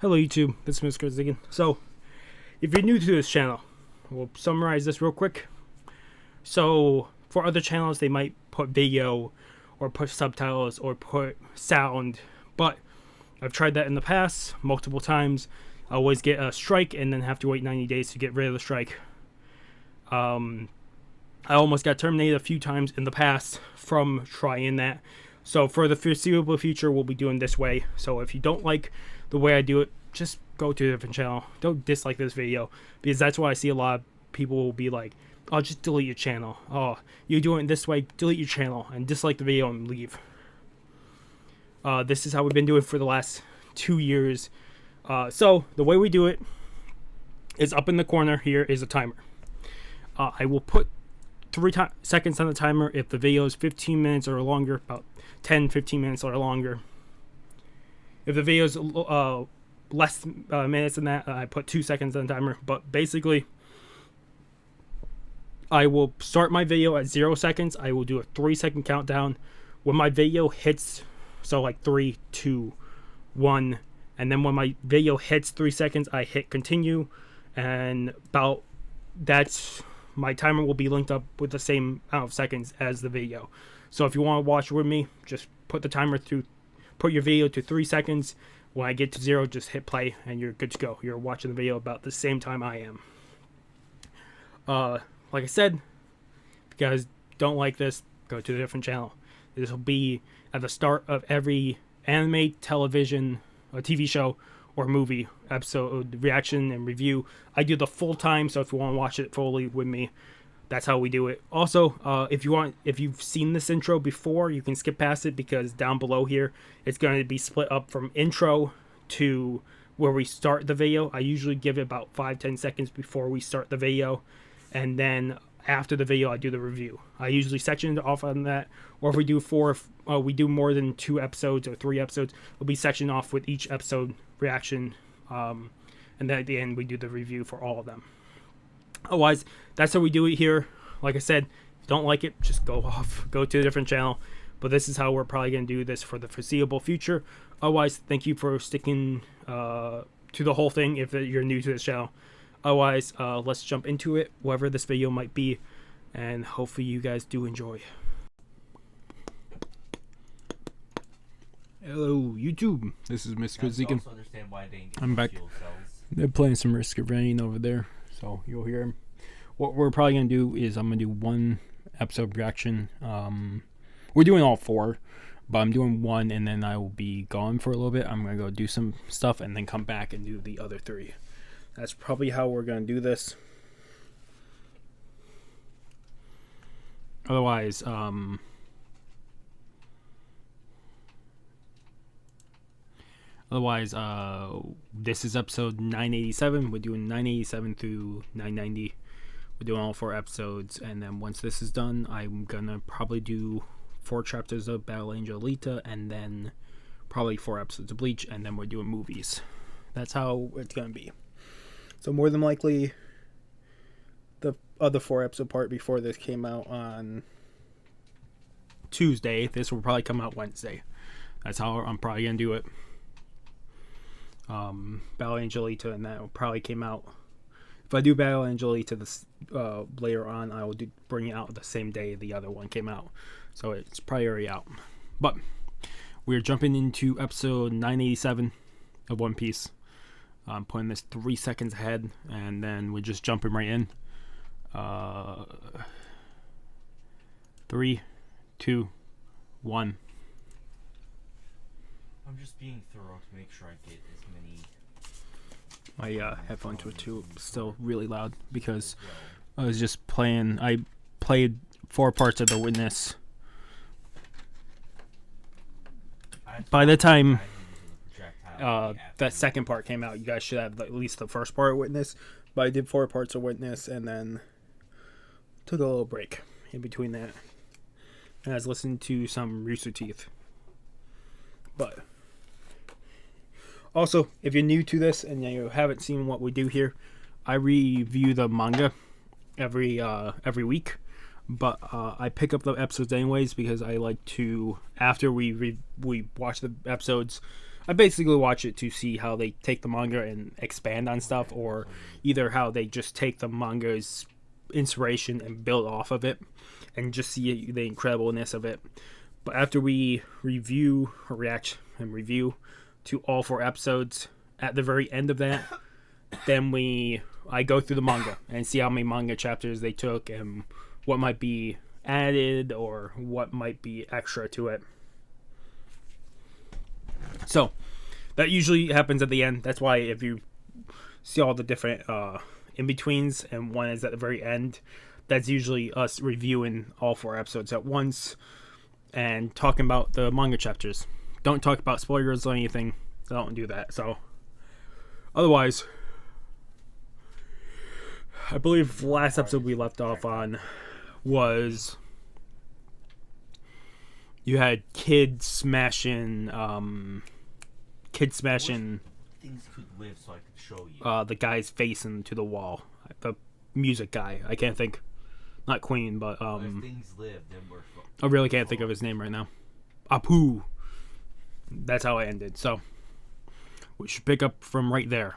Hello YouTube, this is Mr. Ziggin. So, if you're new to this channel, we'll summarize this real quick. So, for other channels, they might put video, or put subtitles, or put sound, but I've tried that in the past, multiple times. I always get a strike, and then have to wait 90 days to get rid of the strike. I almost got terminated a few times in the past from trying that. So, for the foreseeable future, we'll be doing this way. So, if you don't like the way I do it, just go to a different channel. Don't dislike this video, because that's why I see a lot of people will be like, oh, just delete your channel. Oh, you're doing it this way, delete your channel and dislike the video and leave. This is how we've been doing for the last 2 years. So the way we do it is up in the corner here is a timer. I will put 3 seconds on the timer if the video is 15 minutes or longer, about 10-15 minutes or longer. If the video is less minutes than that, I put 2 seconds on the timer. But basically, I will start my video at 0 seconds. I will do a 3-second countdown. When my video hits, so like 3, 2, 1, and then when my video hits 3 seconds, I hit continue, and that's my timer will be linked up with the same amount of seconds as the video. So if you want to watch with me, just put the timer through. Put your video to 3 seconds. When I get to 0, just hit play and you're good to go. You're watching the video about the same time I am. Like I said, if you guys don't like this, go to a different channel. This will be at the start of every anime, television, or TV show, or movie episode reaction and review. I do the full time, so if you want to watch it fully with me, that's how we do it. Also, if you've seen this intro before, you can skip past it, because down below here, it's going to be split up from intro to where we start the video. I usually give it about 5-10 seconds before we start the video, and then after the video, I do the review. I usually section it off on that, or if we do we do more than 2 episodes or 3 episodes, we'll be sectioned off with each episode reaction, and then at the end, we do the review for all of them. Otherwise, that's how we do it here. Like I said, if you don't like it, just go to a different channel. But this is how we're probably going to do this for the foreseeable future. Otherwise, thank you for sticking to the whole thing if you're new to this channel. Otherwise, let's jump into it, whatever this video might be, and hopefully you guys do enjoy. Hello, YouTube. This is Mr. Ziggin. I'm back. They're playing some Risk of Rain over there, so you'll hear him. What we're probably going to do is I'm going to do 1 episode reaction. We're doing all 4, but I'm doing 1, and then I will be gone for a little bit. I'm going to go do some stuff and then come back and do the other 3. That's probably how we're going to do this. Otherwise, this is episode 987. We're doing 987 through 990. We're doing all 4 episodes, and then once this is done, I'm gonna probably do 4 chapters of Battle Angel Alita, and then probably 4 episodes of Bleach, and then we're doing movies. That's how it's gonna be. So more than likely, the other 4 episode part before this came out on Tuesday. This will probably come out Wednesday. That's how I'm probably gonna do it. Battle Angel Alita, and that will probably came out. If I do Battle Angel Alita this later on, I will bring it out the same day the other one came out, so it's probably already out. But we're jumping into episode 987 of One Piece. I'm putting this 3 seconds ahead, and then we're just jumping right in. 3, 2, 1. I'm just being thorough to make sure I get as many. My headphones were still really loud because I was just playing. I played 4 parts of The Witness. By the time that second part came out, you guys should have at least the first part of Witness. But I did 4 parts of Witness and then took a little break in between that. And I was listening to some Rooster Teeth. But also, if you're new to this and you haven't seen what we do here, I review the manga every week. but I pick up the episodes anyways because I like to, after we watch the episodes, I basically watch it to see how they take the manga and expand on stuff, or either how they just take the manga's inspiration and build off of it and just see the incredibleness of it. But after we review or react and review to all 4 episodes, at the very end of that, then I go through the manga and see how many manga chapters they took and what might be added or what might be extra to it. So that usually happens at the end. That's why if you see all the different in-betweens and one is at the very end, that's usually us reviewing all 4 episodes at once and talking about the manga chapters. Don't talk about spoilers or anything. Don't do that. So otherwise, I believe the last episode we left off on was you had kid smashing Things could live so I could show you. the guy's face into the wall. The music guy. I can't think. Not Queen, but If things live, then we're I really can't think of his name right now. Apu. That's how it ended. So we should pick up from right there.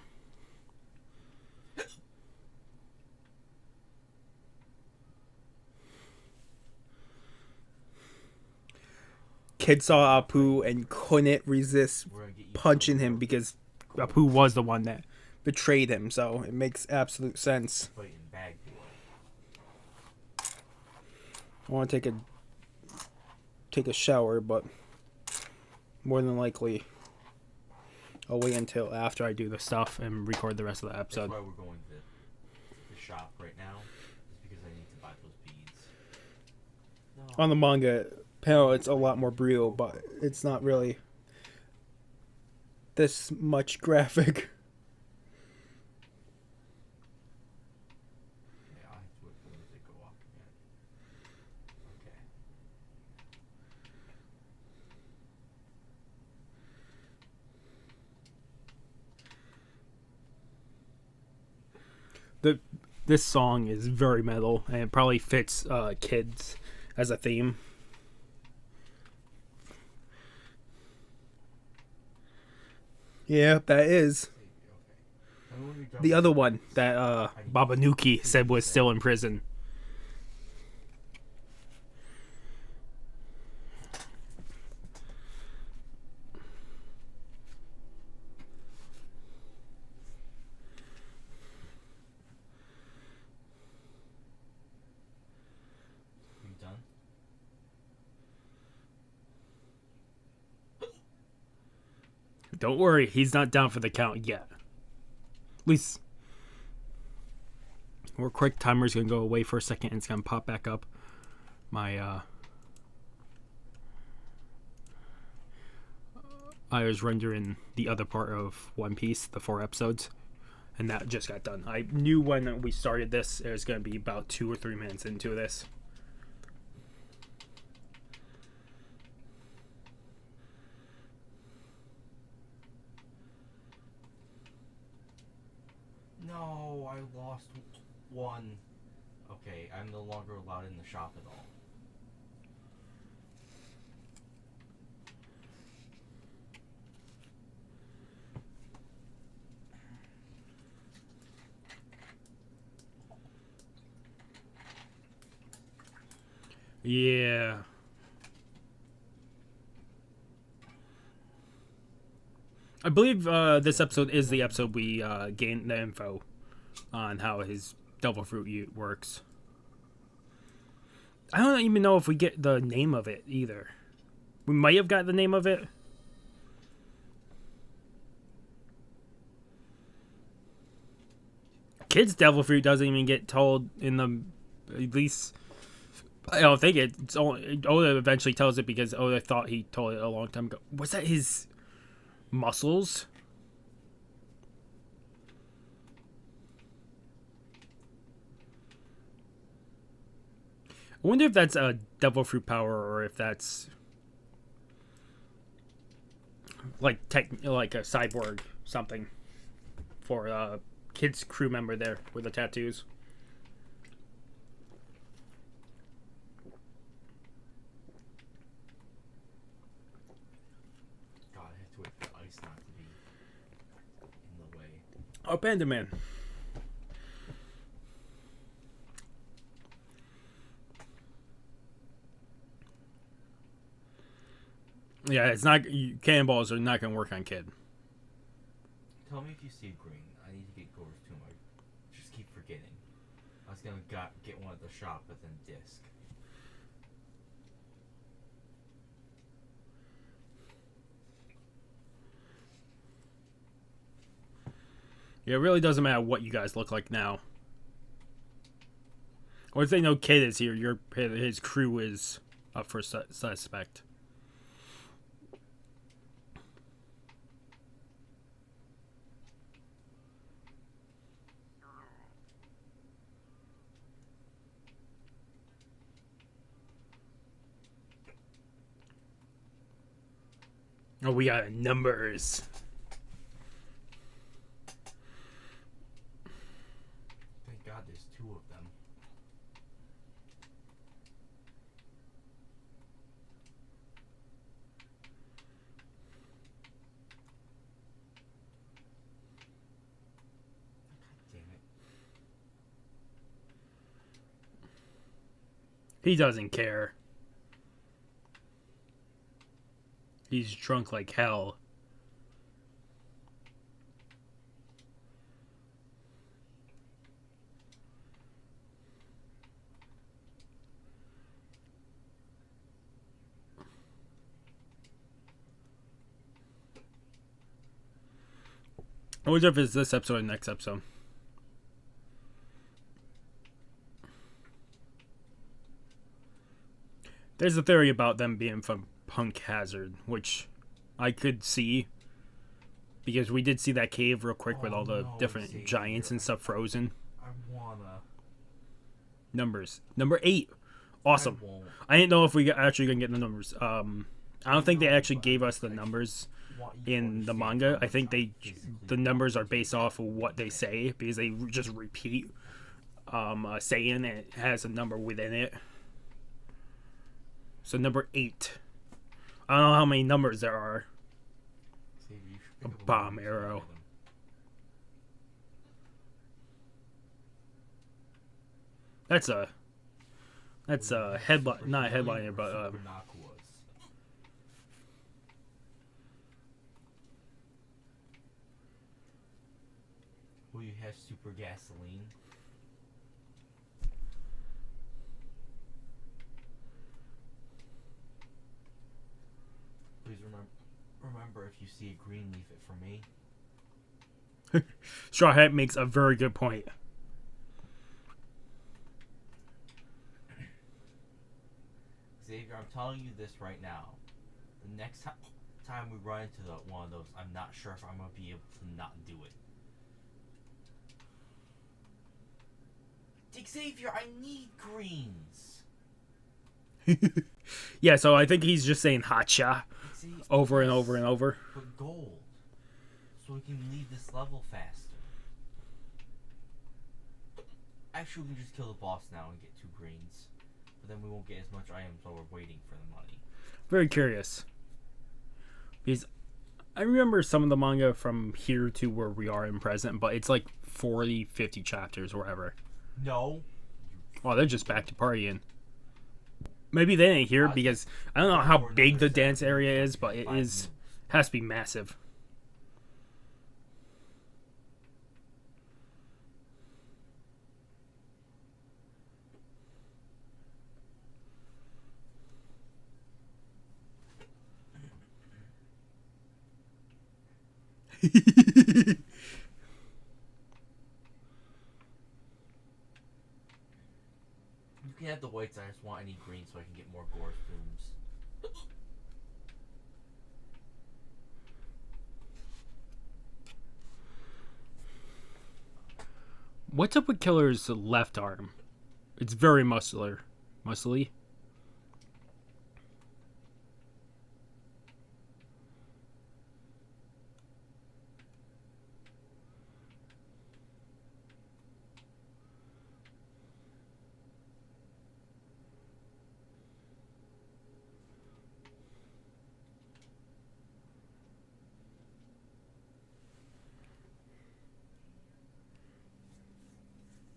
Kid saw Apu and couldn't resist punching him because Apu was the one that betrayed him. So it makes absolute sense. fighting Bagua. I want to take a shower, but more than likely I'll wait until after I do the stuff and record the rest of the episode. That's why we're going to the shop right now, is because I need to buy those beads. No. On the manga panel, it's a lot more brutal, but it's not really this much graphic. Yeah, I have to wait for the music to go off again. Okay. This song is very metal, and it probably fits kids as a theme. Yeah, that is. The other one that Babanuki said was still in prison. You done? Don't worry, he's not down for the count yet. At least our quick timer's gonna go away for a second and it's gonna pop back up. I was rendering the other part of One Piece, the 4 episodes, and that just got done. I knew when we started this it was gonna be about 2 or 3 minutes into this. No, I lost one. Okay, I'm no longer allowed in the shop at all. Yeah. I believe this episode is the episode we gain the info on how his devil fruit works. I don't even know if we get the name of it either. We might have got the name of it. Kid's devil fruit doesn't even get told in the, at least I don't think it's only Oda eventually tells it because Oda thought he told it a long time ago. Was that his muscles? I wonder if that's a devil fruit power or if that's like like a cyborg something for Kid's crew member there with the tattoos. nice not to be in the way. Oh, Panda Man. Yeah, it's not. Cannonballs are not going to work on Kid. Tell me if you see green. I need to get Gore's Tomb. I just keep forgetting. I was gonna get one at the shop, but then disc. Yeah, it really doesn't matter what you guys look like now. Or if they know Kid is here, his crew is up for suspect. Oh, we got numbers. Thank God there's two of them. God damn it. He doesn't care. He's drunk like hell. I wonder if it's this episode or next episode. There's a theory about them being from Punk Hazard, which I could see. Because we did see that cave real quick with all the different giants and stuff frozen. I wanna. Numbers. Number 8. Awesome. I won't. I didn't know if we actually gonna get the numbers. I don't think they actually gave us the numbers Want you to in the understand manga. how I think much I the physically numbers are want based you. off of what they say because they just repeat a saying and it has a number within it. So number 8. I don't know how many numbers there are. See, you should A pick up bomb movie arrow. item. That's a headline, not a headliner, but Super Nakuas. Will you have super gasoline? Please remember if you see a green, leave it for me. Straw Hat makes a very good point. Xavier, I'm telling you this right now. The next time we run into one of those, I'm not sure if I'm going to be able to not do it. Xavier, I need greens. Yeah, so I think he's just saying "Hacha" Xavier, over and yes, over and over. But gold. So we can leave this level faster. Actually, we can just kill the boss now and get 2 greens. But then we won't get as much items while we're waiting for the money. Very curious. Because I remember some of the manga from here to where we are in present, but it's like 40, 50 chapters or whatever. No. Oh, they're just back to partying. Maybe they ain't here because I don't know how big the dance area is, but it has to be massive. You can have the whites. I just want any green so I can get more gore fumes. What's up with Killer's left arm? It's very muscular. Muscly.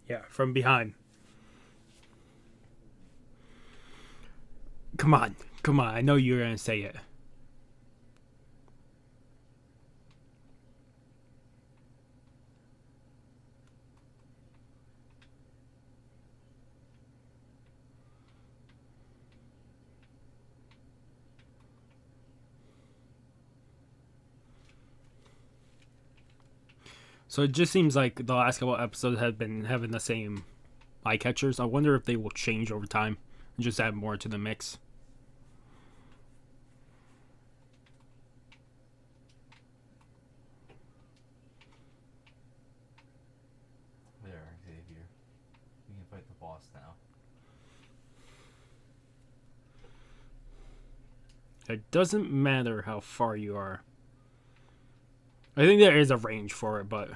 Yeah, from behind. Come on. Come on. I know you're going to say it. So it just seems like the last couple episodes have been having the same eye catchers. I wonder if they will change over time and just add more to the mix. There, Xavier. We can fight the boss now. It doesn't matter how far you are. I think there is a range for it, but...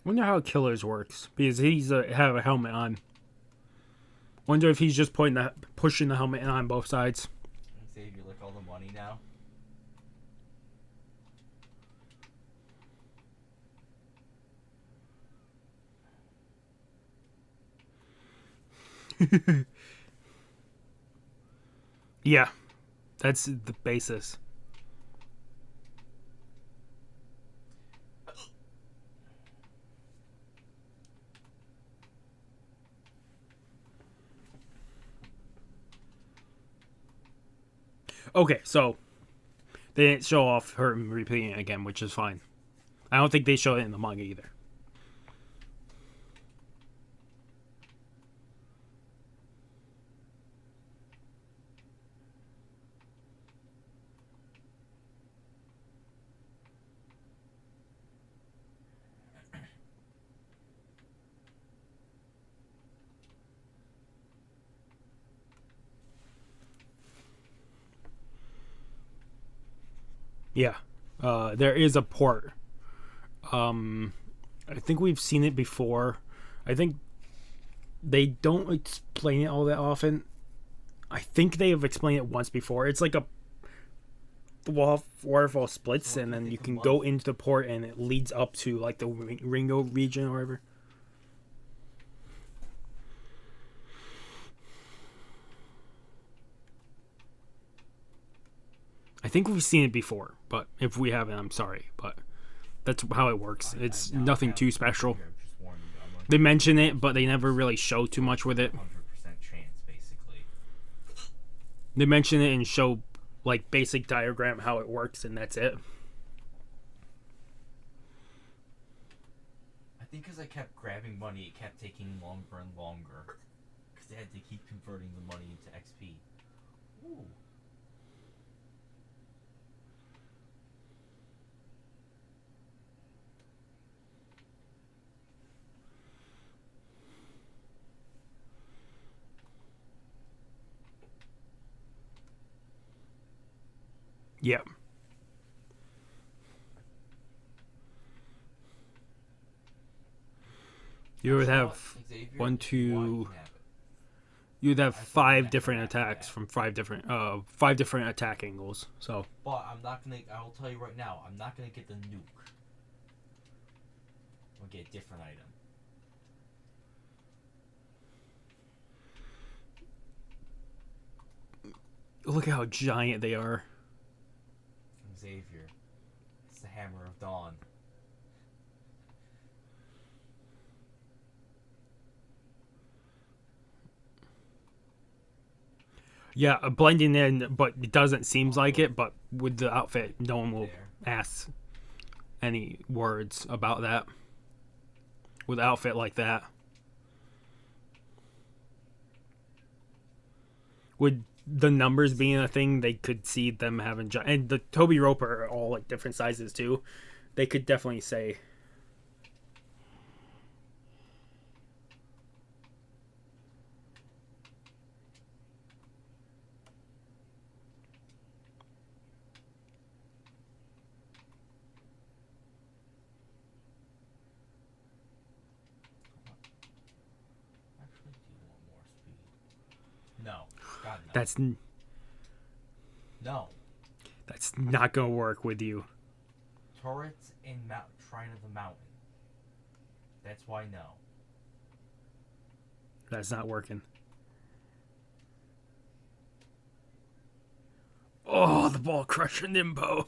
Wonder how Killers works, because he's have a helmet on. Wonder if he's just pushing the helmet on both sides. Xavier, look all the money now. Yeah, that's the basis. Okay, so they didn't show off her repeating it again, which is fine. I don't think they show it in the manga either. Yeah, there is a port. I think we've seen it before. I think they don't explain it all that often. I think they have explained it once before. It's like the waterfall splits, and then you can go into the port, and it leads up to like the Ringo region or whatever. I think we've seen it before, but if we haven't, I'm sorry. But that's how it works. It's nothing too special. They mention it, but they never really show too much with it. 100% chance, basically. They mention it and show like basic diagram how it works, and that's it. I think because I kept grabbing money, it kept taking longer and longer. Because they had to keep converting the money into XP. Ooh. Yeah. You would have one, two. You'd have 5 different attacks from 5 different attack angles. So. But I'm not gonna. I will tell you right now. I'm not gonna get the nuke. I'll get a different item. Look at how giant they are. Xavier. It's the Hammer of Dawn. Yeah, blending in, but it doesn't seem like it. But with the outfit, no one will ask any words about that. With an outfit like that. With the numbers being a thing, they could see them having... And the Toby Roper are all like different sizes too. They could definitely say... No. That's not gonna work with you. Turrets in Shrine of the Mountain. That's why no. That's not working. Oh, the ball crusher Nimbo.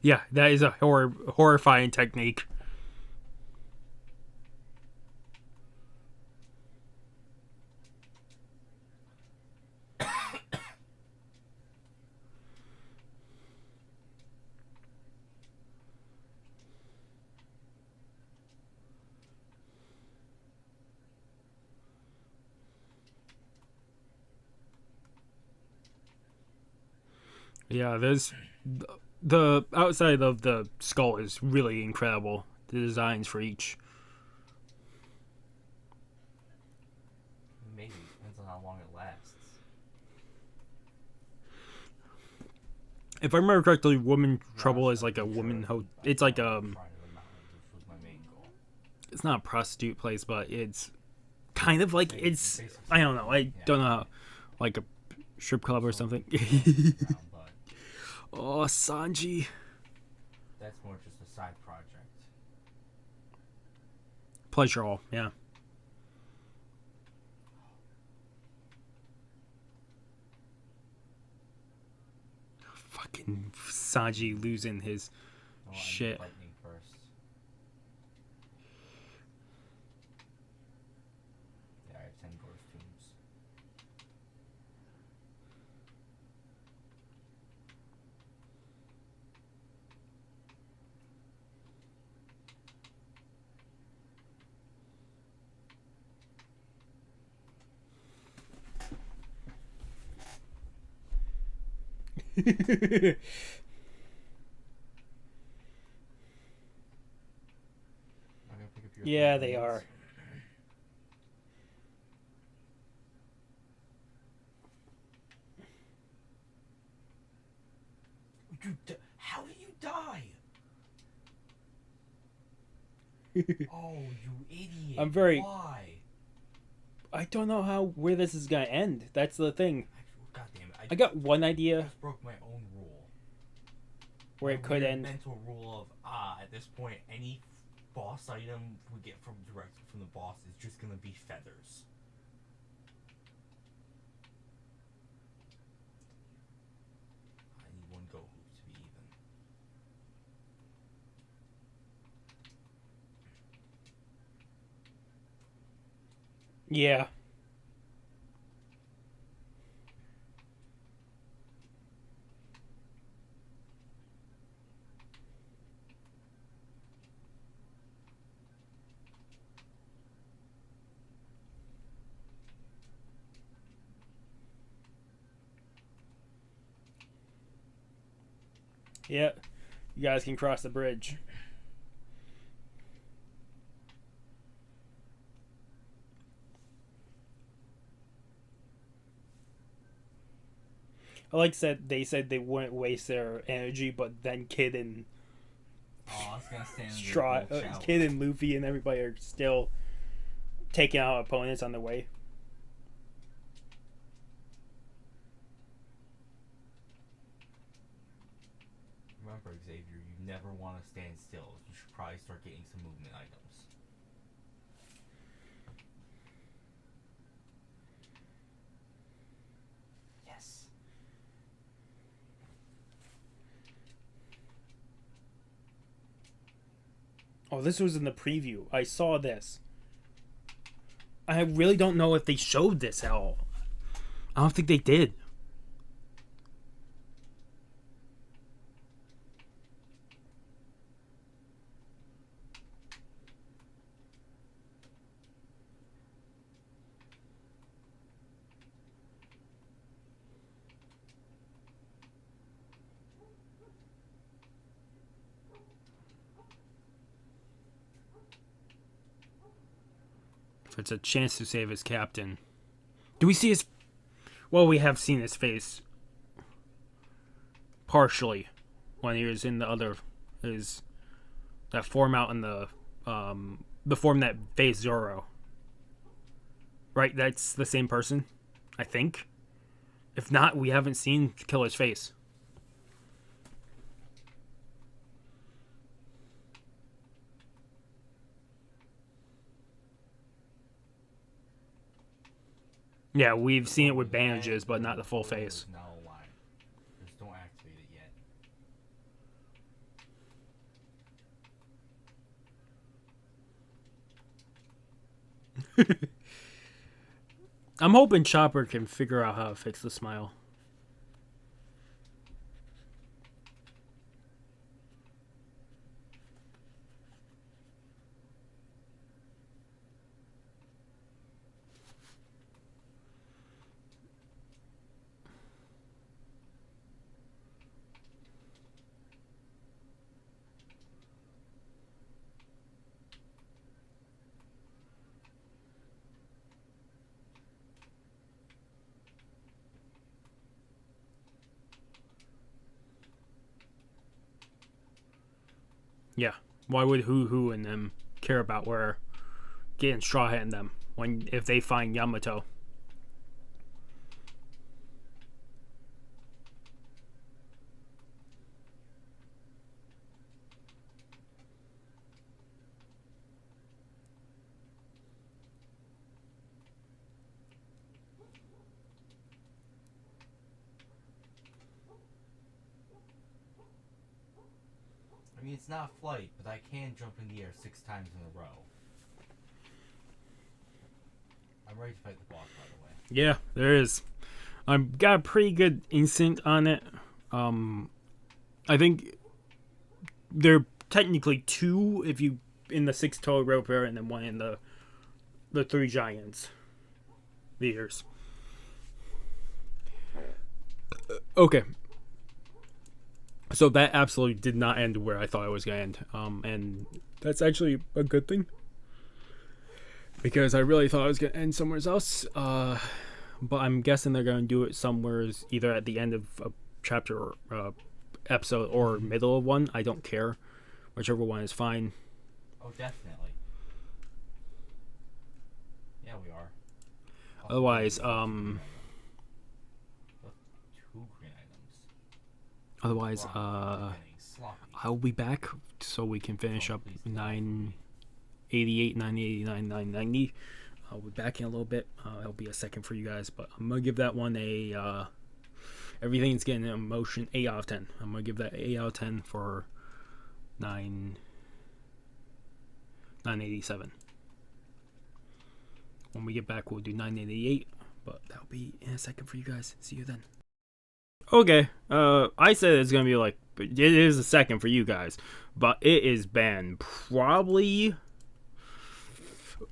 Yeah, that is a horrifying technique. Yeah, there's the outside of the skull is really incredible. The designs for each. Maybe. Depends on how long it lasts. If I remember correctly, Woman Trouble is like a woman it's like Shrine of the Mountain, which was my main goal. it's not a prostitute place, but it's kind of like it's Basically, I don't know. I yeah. don't know how, like a strip club or something. But Oh, Sanji. that's more just a side project. Pleasure all, yeah. Fucking Sanji losing his Oh, I need shit. lightning first. Yeah, I have 10 Gorse Tombs. I'm gonna pick up your Yeah, phone, they please. are. How did you die? Oh, you idiot. I'm very- Why? I don't know where this is gonna end. That's the thing. God damn it. I got one idea just broke my own rule. where My it could weird end. mental rule of, at this point, any boss item we get directly from the boss is just gonna be feathers. I need one go hoop to be even. Yeah. Yeah. You guys can cross the bridge. Like they said they wouldn't waste their energy, but then Kid and Oh, I was gonna stand in the little shower. Kid and Luffy and everybody are still taking out opponents on the way. Remember, Xavier, you never want to stand still. You should probably start getting some movement items. Yes. Oh, this was in the preview. I saw this. I really don't know if they showed this at all. I don't think they did. If it's a chance to save his captain. Do we see his... Well, we have seen his face partially when he was in the other that form out in the form that faced Zoro. Right, that's the same person, I think. If not, we haven't seen Killer's face. Yeah, we've seen it with bandages, but not the full face. Now alive. Just don't activate it yet. I'm hoping Chopper can figure out how to fix the smile. Yeah. Why would Hoo and them care about where getting Straw Hat in them if they find Yamato? I mean, it's not flight, but I can jump in the air 6 times in a row. I'm ready to fight the boss, by the way. Yeah, there is. I've got a pretty good instinct on it. I think there are technically 2 if you in the 6 total rope area, and then 1 in the 3 giants leaders. Okay. So that absolutely did not end where I thought it was going to end. And that's actually a good thing. Because I really thought it was going to end somewhere else. But I'm guessing they're going to do it somewhere either at the end of a chapter or episode or middle of one. I don't care. Whichever one is fine. Oh, definitely. Yeah, we are. Otherwise, Otherwise, I'll be back so we can finish up 988, 989, 990. I'll be back in a little bit. It'll be a second for you guys, but I'm gonna give that one a. Everything's getting an emotion 8 out of 10. I'm gonna give that 8 out of 10 for 987. When we get back, we'll do 988, but that'll be in a second for you guys. See you then. Okay, I said it's gonna be like, it is a second for you guys, but it has been probably,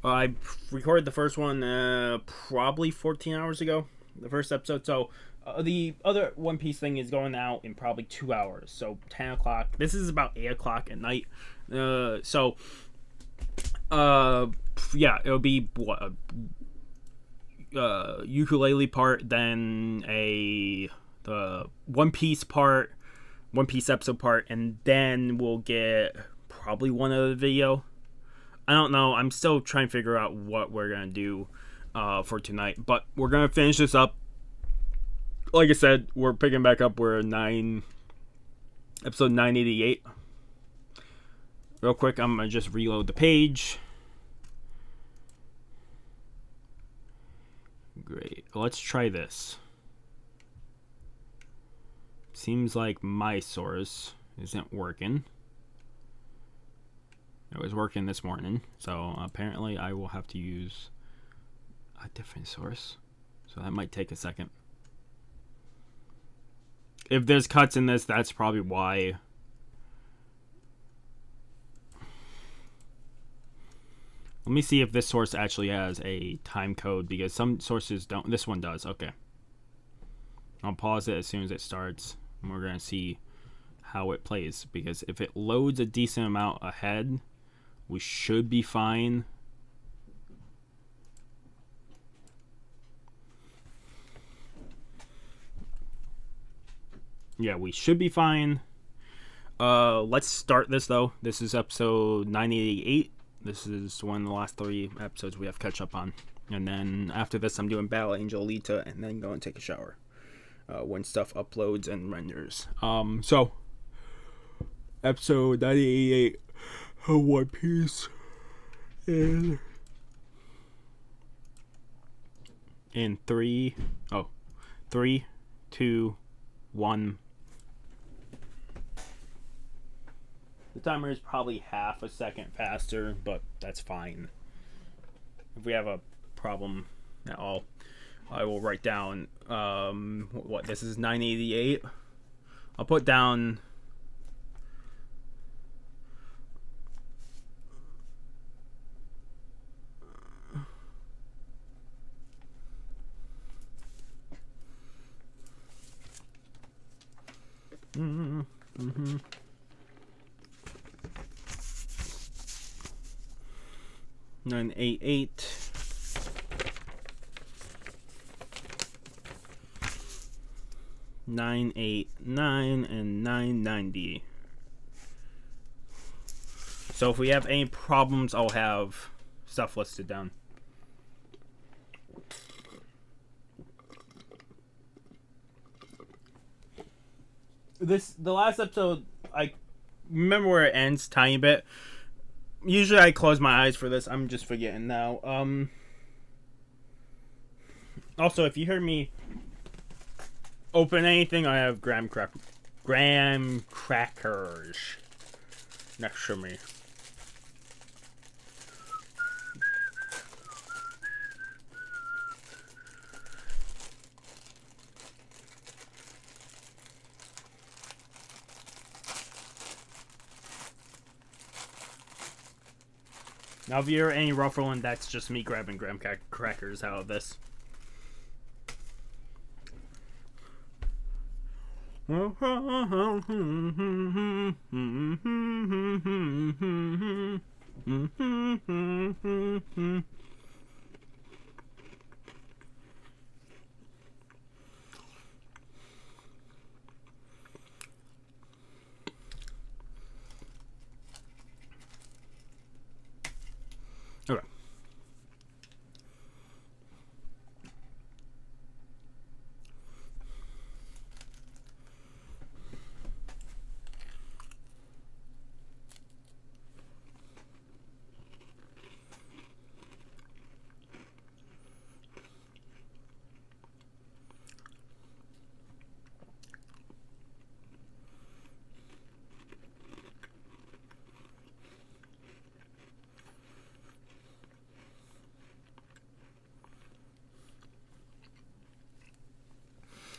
I recorded the first one probably 14 hours ago, the first episode, so the other One Piece thing is going out in probably 2 hours, so 10 o'clock, this is about 8 o'clock at night, yeah, it'll be, what, a ukulele part, then the One Piece part, One Piece episode part, and then we'll get probably one other video. I don't know. I'm still trying to figure out what we're going to do for tonight. But we're going to finish this up. Like I said, we're picking back up. We're episode 988. Real quick, I'm going to just reload the page. Great. Let's try this. Seems like my source isn't working. It was working this morning, so apparently I will have to use a different source. So that might take a second. If there's cuts in this, that's probably why. Let me see if this source actually has a time code, because some sources don't. This one does. Okay. I'll pause it as soon as it starts. And we're going to see how it plays, because if it loads a decent amount ahead, we should be fine. yeah, we should be fine. Let's start this though. This is episode 988. This is one of the last 3 episodes we have to catch up on. And then after this, I'm doing Battle Angel Alita and then go and take a shower when stuff uploads and renders. So, episode 988 of One Piece. And in 3, 2, 1. The timer is probably half a second faster, but that's fine. If we have a problem at all, I will write down what this is 988. I'll put down mm-hmm. 988 989 and 990. So if we have any problems, I'll have stuff listed down. The last episode, I remember where it ends tiny bit. Usually I close my eyes for this. I'm just forgetting now. Also, if you hear me open anything, I have graham crackers next to me. Now, if you hear any ruffling, that's just me grabbing graham crackers out of this. Okay.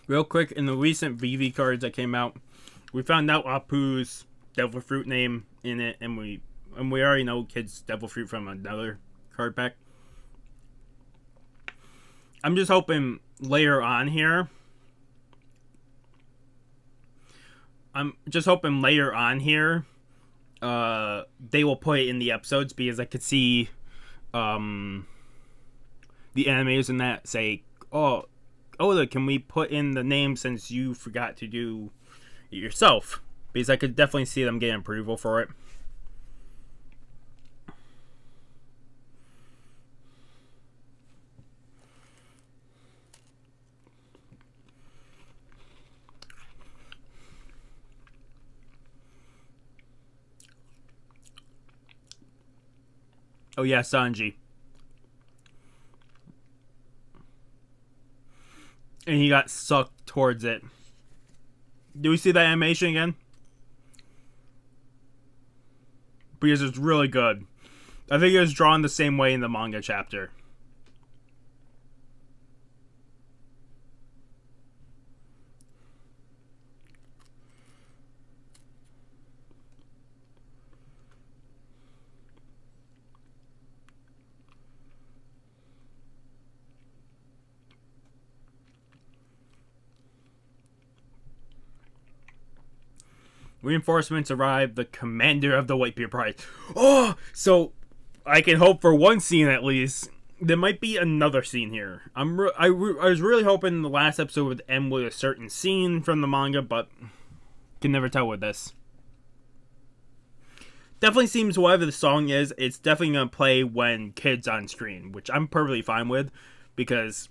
Real quick, in the recent VV cards that came out, we found out Apu's Devil Fruit name in it, and we already know Kid's Devil Fruit from another card pack. I'm just hoping later on here, they will put it in the episodes, because I could see the animators in that say, oh, Oda, can we put in the name since you forgot to do it yourself? Because I could definitely see them getting approval for it. Oh yeah, Sanji. And he got sucked towards it. Do we see that animation again? Because it's really good. I think it was drawn the same way in the manga chapter. Reinforcements arrive. The commander of the Whitebeard Pride. Oh, so I can hope for one scene at least there might be another scene here. I was really hoping the last episode would end with a certain scene from the manga, but can never tell with this. Definitely seems whatever the song is, it's definitely going to play when kids on screen, which I'm perfectly fine with, because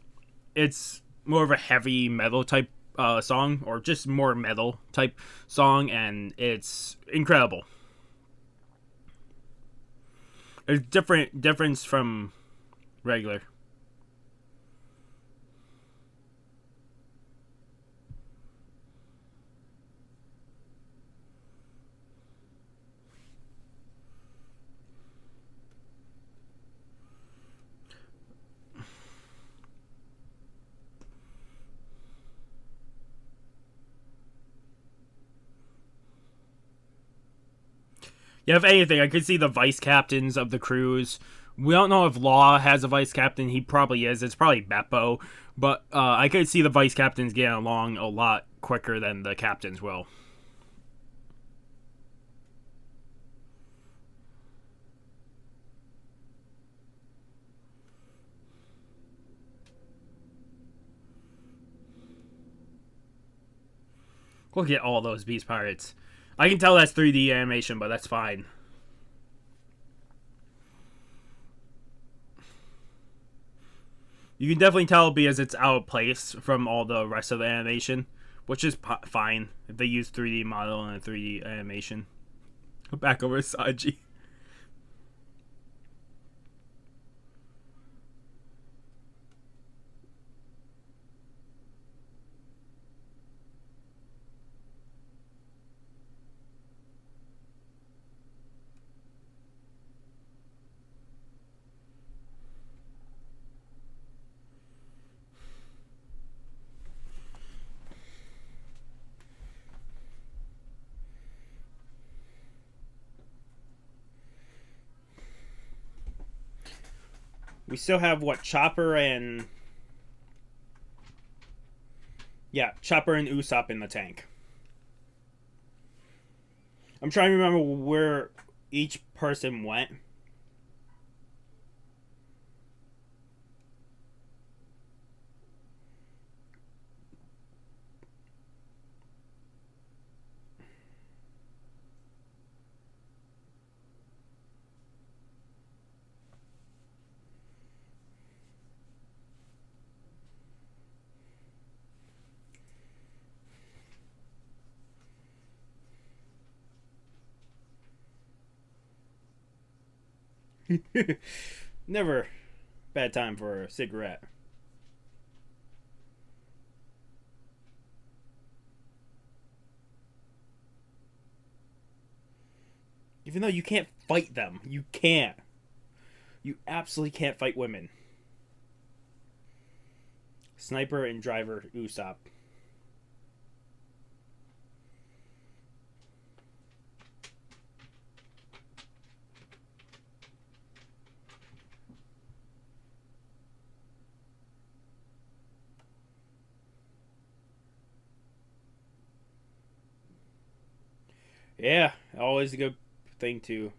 it's more of a heavy metal type song, or just more metal type song, and it's incredible. There's difference from regular. Yeah, if anything, I could see the vice captains of the crews. We don't know if Law has a vice captain. He probably is. It's probably Beppo. But I could see the vice captains getting along a lot quicker than the captains will. Look at all those Beast Pirates. I can tell that's 3D animation, but that's fine. You can definitely tell because it's out of place from all the rest of the animation, which is fine if they use 3D model and a 3D animation. Back over to Sanji. We still have, what, Chopper and... Yeah, Chopper and Usopp in the tank. I'm trying to remember where each person went. Never bad time for a cigarette. Even though you can't fight them. You can't. You absolutely can't fight women. Sniper and driver Usopp. Yeah, always a good thing to...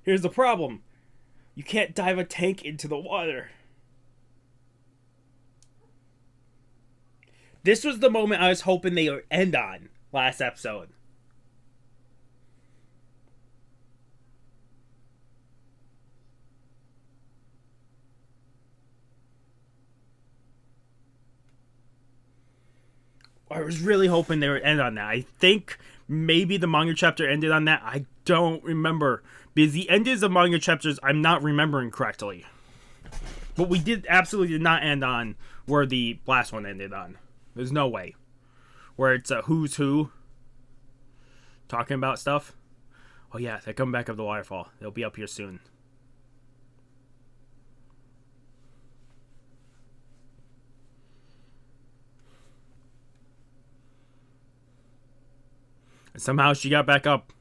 Here's the problem. You can't dive a tank into the water. This was the moment I was hoping they would end on last episode. I was really hoping they would end on that. I think maybe the manga chapter ended on that. I don't remember. Because the endings of manga chapters, I'm not remembering correctly. But we absolutely did not end on where the last one ended on. There's no way. Where it's a who's who talking about stuff. Oh yeah, they're coming back up the waterfall. They'll be up here soon. Somehow she got back up.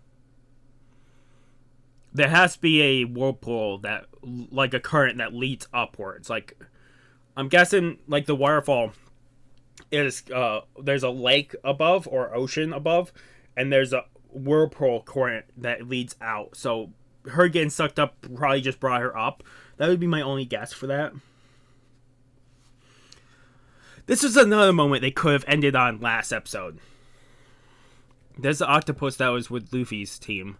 There has to be a whirlpool that, like a current that leads upwards. Like, I'm guessing, like the waterfall is there's a lake above or ocean above, and there's a whirlpool current that leads out. So her getting sucked up probably just brought her up. That would be my only guess for that. This was another moment they could have ended on last episode. There's the octopus that was with Luffy's team.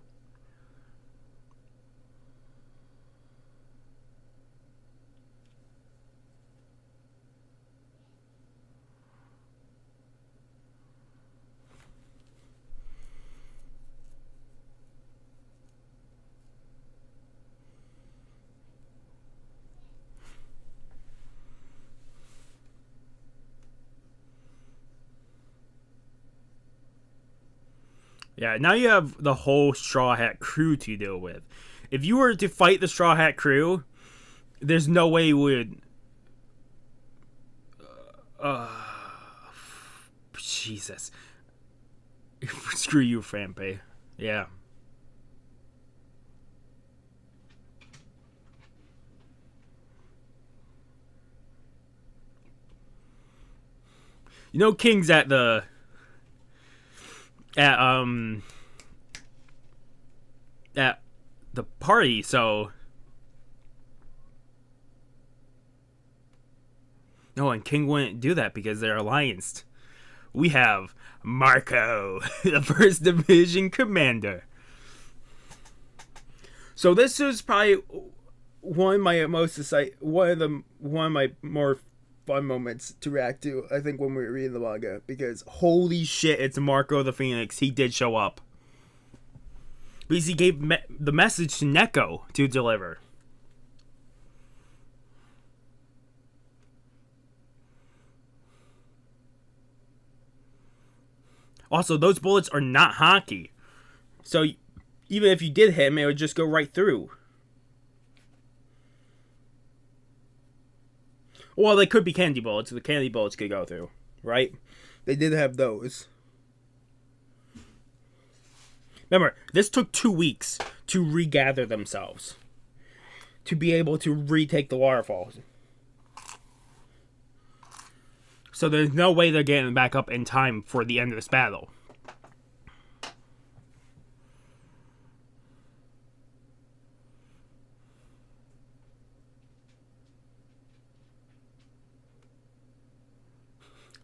Yeah, now you have the whole Straw Hat crew to deal with. If you were to fight the Straw Hat crew, there's no way you would... Jesus. Screw you, Fanpei. Yeah. You know King's at the party, so no, and King wouldn't do that because they're allianced. We have Marco, the first division commander. So this is probably one of my more fun moments to react to, I think, when we were reading the manga, because holy shit, it's Marco the Phoenix. He did show up because he gave the message to Neko to deliver. Also, those bullets are not hockey, so even if you did hit him, it would just go right through. Well, they could be candy bullets. The candy bullets could go through, right? They did have those. Remember, this took 2 weeks to regather themselves, to be able to retake the waterfalls. So there's no way they're getting back up in time for the end of this battle.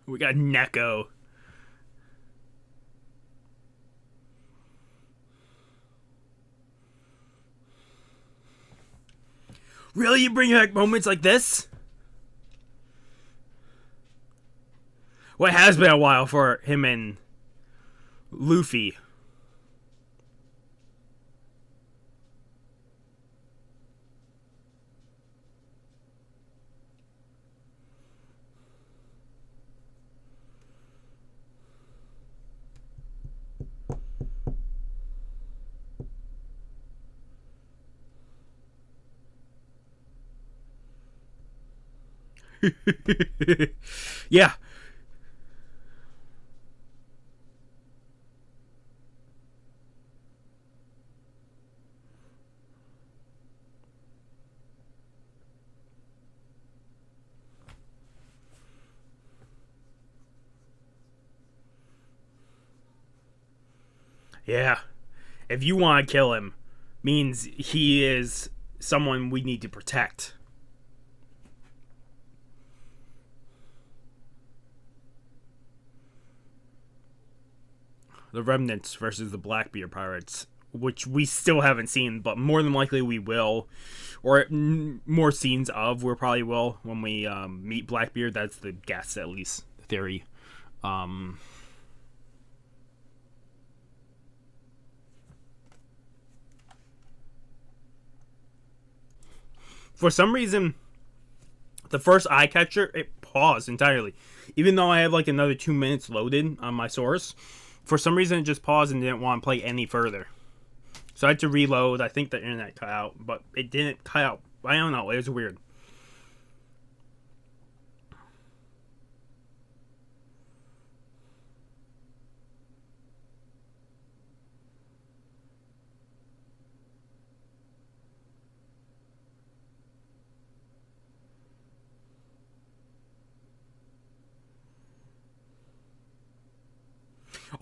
We got Neko. Really? You bring back moments like this? Well, it has been a while for him and Luffy. Yeah. Yeah. If you want to kill him, means he is someone we need to protect. The Remnants versus the Blackbeard Pirates, which we still haven't seen, but more than likely we will. Or more scenes of, we probably will when we meet Blackbeard. That's the guess, at least, the theory. For some reason, the first eye catcher, it paused entirely. Even though I have like another 2 minutes loaded on my source, for some reason it just paused and didn't want to play any further. So I had to reload. I think the internet cut out, but it didn't cut out. I don't know. It was weird.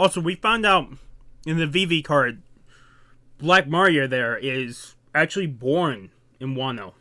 Also, we found out in the VV card, Black Mario there is actually born in Wano.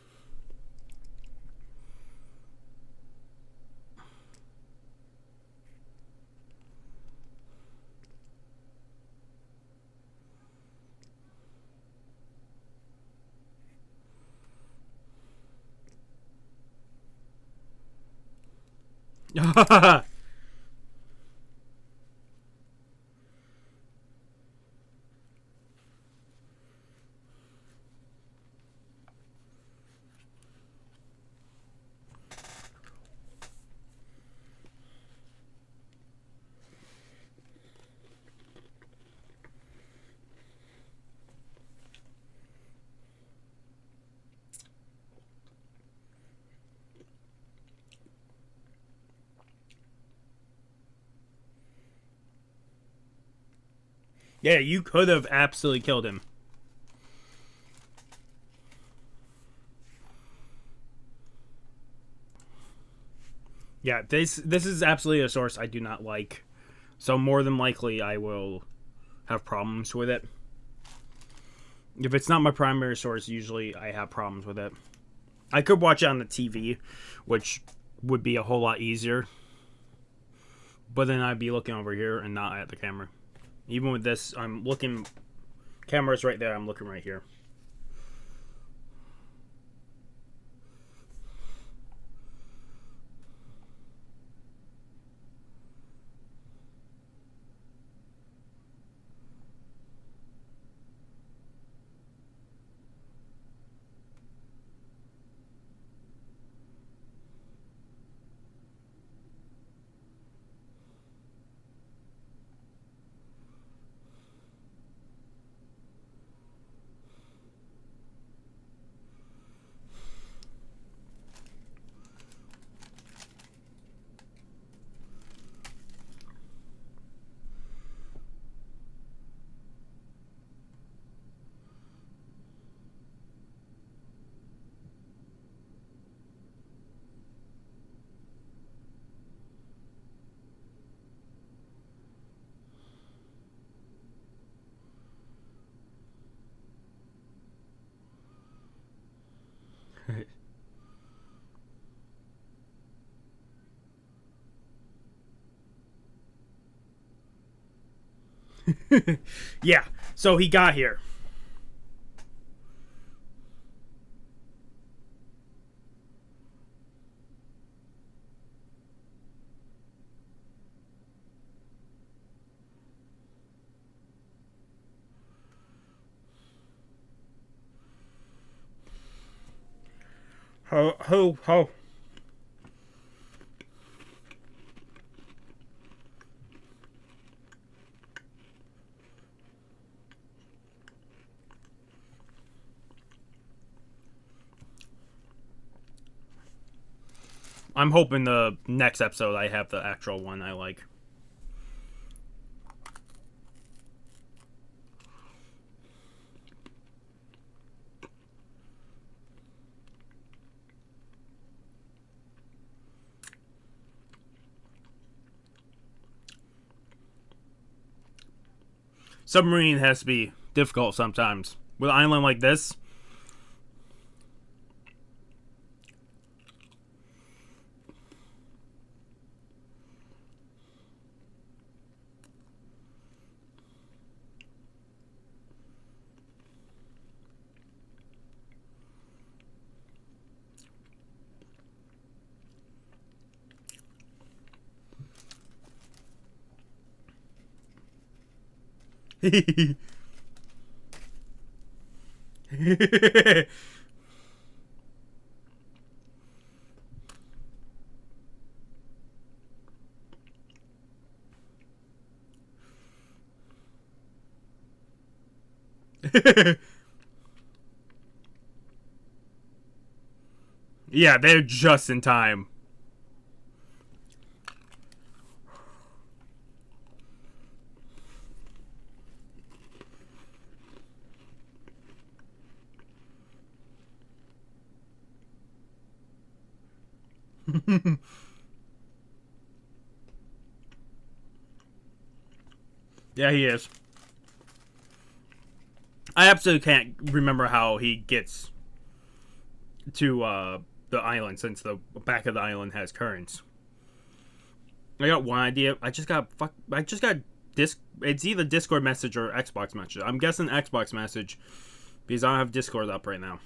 Yeah, you could have absolutely killed him. Yeah, this is absolutely a source I do not like. So more than likely I will have problems with it. If it's not my primary source, usually I have problems with it. I could watch it on the TV, which would be a whole lot easier. But then I'd be looking over here and not at the camera. Even with this, I'm looking... Camera's right there, I'm looking right here. Yeah, so he got here. Ho. I'm hoping the next episode I have the actual one I like. Submarine has to be difficult sometimes. With an island like this... Yeah, they're just in time. Yeah, he is. I absolutely can't remember how he gets to the island, since the back of the island has currents. I got one idea. I just got it's either Discord message or Xbox message. I'm guessing Xbox message because I don't have Discord up right now.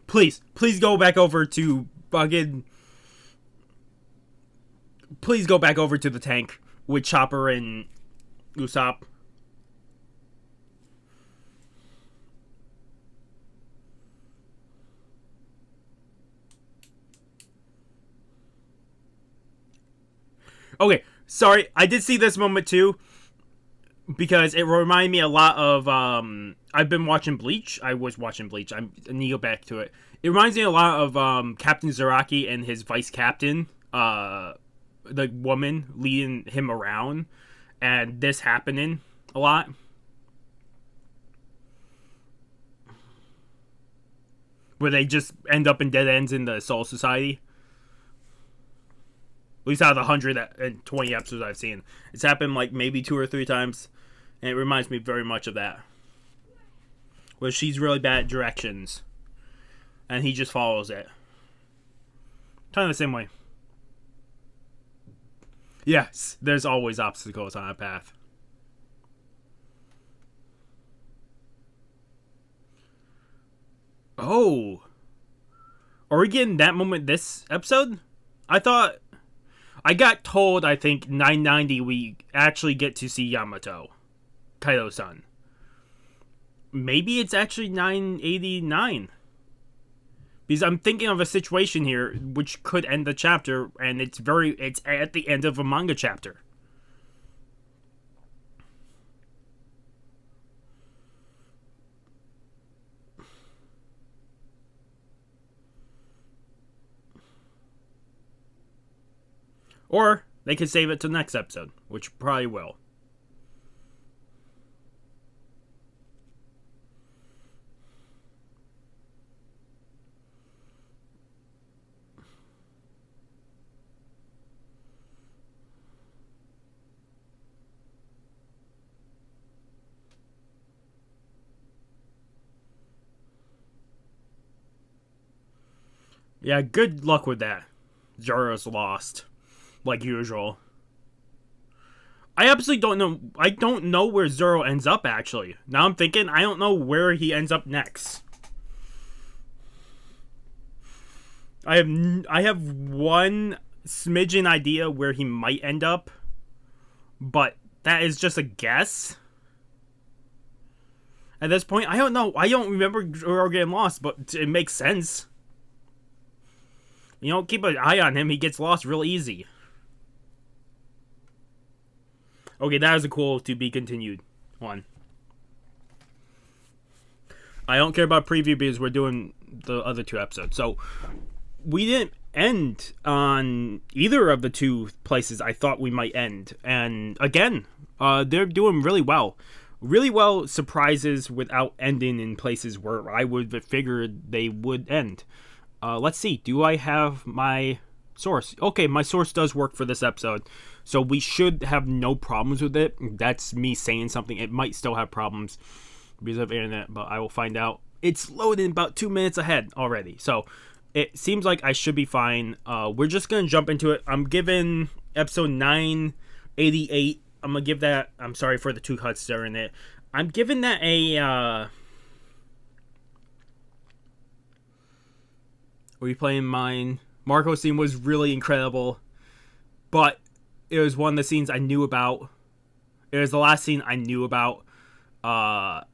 Please go back over to fucking. Please go back over to the tank with Chopper and Usopp. Okay, sorry, I did see this moment too, because it reminded me a lot of, I've been watching Bleach. I was watching Bleach. I need to go back to it. It reminds me a lot of Captain Zaraki and his vice captain, the woman leading him around, and this happening a lot. Where they just end up in dead ends in the Soul Society. At least out of the 120 episodes I've seen. It's happened like maybe 2 or 3 times. And it reminds me very much of that. Where she's really bad at directions. And he just follows it. Kind of the same way. Yes, there's always obstacles on a path. Oh. Are we getting that moment this episode? I got told, I think, 990 we actually get to see Yamato. Kaido-san. Maybe it's actually 989. Because I'm thinking of a situation here which could end the chapter, and it's at the end of a manga chapter. Or they could save it to next episode, which probably will. Yeah, good luck with that. Zoro's lost. Like usual. I absolutely don't know. I don't know where Zoro ends up, actually. Now I'm thinking, I don't know where he ends up next. I have one smidgen idea where he might end up. But that is just a guess. At this point, I don't know. I don't remember Zoro getting lost, but it makes sense. You know, keep an eye on him. He gets lost real easy. Okay, that was a cool to be continued one. I don't care about preview because we're doing the other 2 episodes. So, we didn't end on either of the 2 places I thought we might end. And again, they're doing really well. Really well surprises without ending in places where I would have figured they would end. Let's see. Do I have my source? Okay, my source does work for this episode. So we should have no problems with it. That's me saying something. It might still have problems because of internet, but I will find out. It's loading about 2 minutes ahead already. So it seems like I should be fine. We're just going to jump into it. I'm giving episode 988. I'm going to give that... I'm sorry for the 2 cuts there in it. I'm giving that a... Are we playing mine? Marco's scene was really incredible. But it was one of the scenes I knew about. It was the last scene I knew about. Other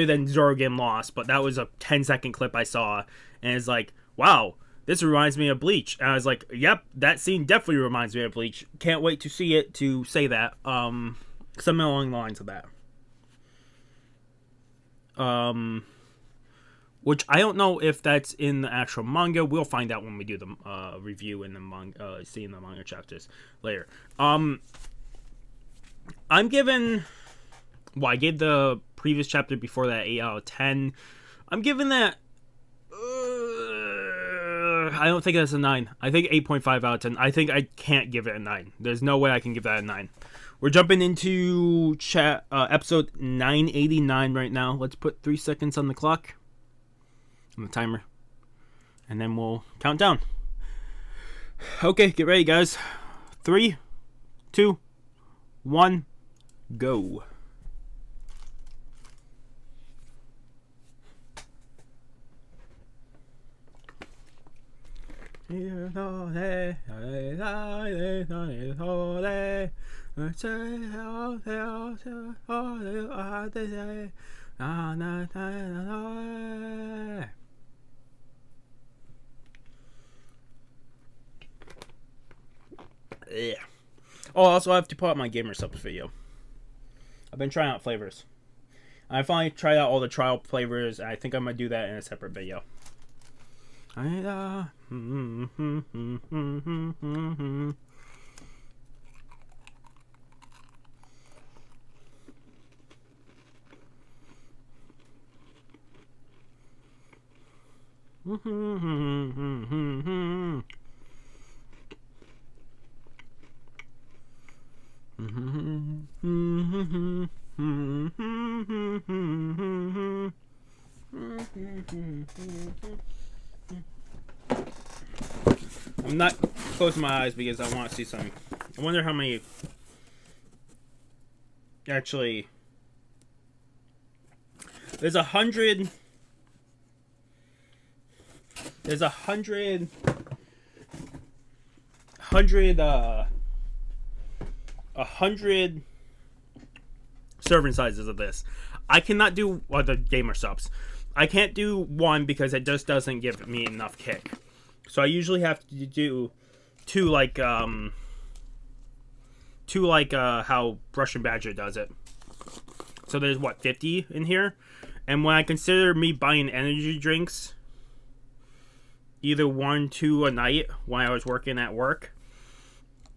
than Zoro getting lost. But that was a 10-second clip I saw. And it's like, wow, this reminds me of Bleach. And I was like, yep, that scene definitely reminds me of Bleach. Can't wait to see it to say that. Something along the lines of that. Which I don't know if that's in the actual manga. We'll find out when we do the review in the manga, seeing the manga chapters later. I'm giving Well, I gave the previous chapter before that 8 out of 10. I'm giving that. I don't think that's a 9. I think 8.5 out of 10. I think I can't give it a 9. There's no way I can give that a 9. We're jumping into episode 989 right now. Let's put 3 seconds on the clock. On the timer. And then we'll count down. Okay, get ready, guys. 3, 2, 1, go. Yeah. Oh, also I have to put out my Gamer Subs video. I've been trying out flavors. I finally tried out all the trial flavors, and I think I'm gonna do that in a separate video. I'm not closing my eyes because I want to see something. I wonder how many actually. There's 100 serving sizes of this. I cannot do the Gamer Subs. I can't do one because it just doesn't give me enough kick. So I usually have to do two like how Russian Badger does it. So there's 50 in here, and when I consider me buying energy drinks, either 1, 2 a night when I was working at work,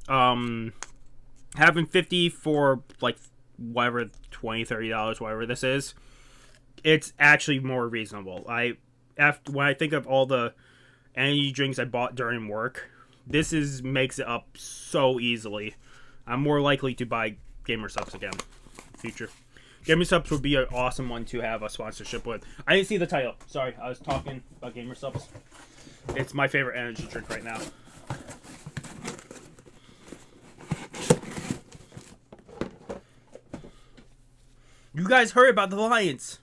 having 50 for like whatever $20-$30 whatever this is, it's actually more reasonable. When I think of all the energy drinks I bought during work, this makes it up so easily. I'm more likely to buy Gamer Subs again in the future. Gamer Subs would be an awesome one to have a sponsorship with. I didn't see the title. Sorry, I was talking about Gamer Subs. It's my favorite energy drink right now. You guys heard about the Lions.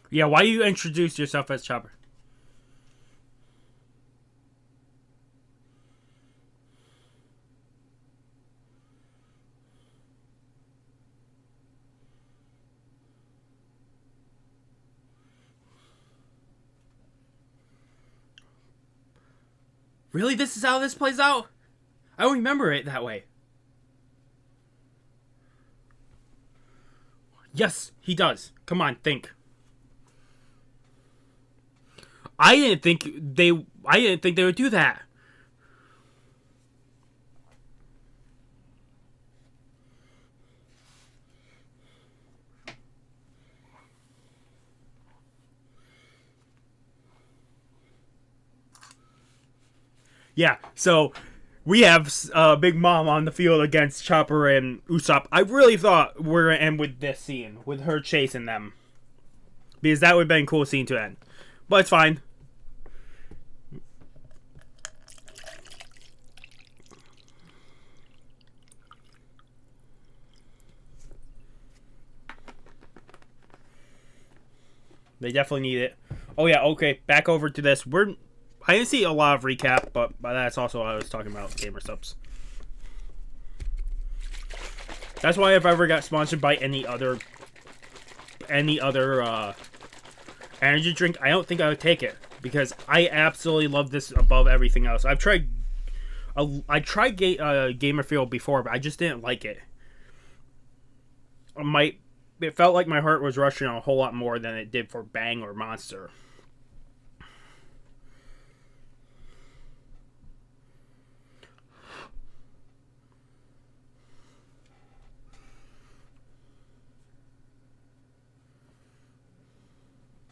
Yeah, why you introduce yourself as Chopper? Really? This is how this plays out? I don't remember it that way. Yes, he does. Come on, think. I didn't think they would do that. Yeah, so we have Big Mom on the field against Chopper and Usopp. I really thought we were going to end with this scene, with her chasing them. Because that would have been a cool scene to end. But it's fine. They definitely need it. Oh yeah, okay, back over to this. I didn't see a lot of recap, but that's also what I was talking about gamer subs. That's why if I ever got sponsored by any other energy drink, I don't think I would take it because I absolutely love this above everything else. I tried Gamer Fuel before, but I just didn't like it. It felt like my heart was rushing a whole lot more than it did for Bang or Monster.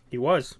He was.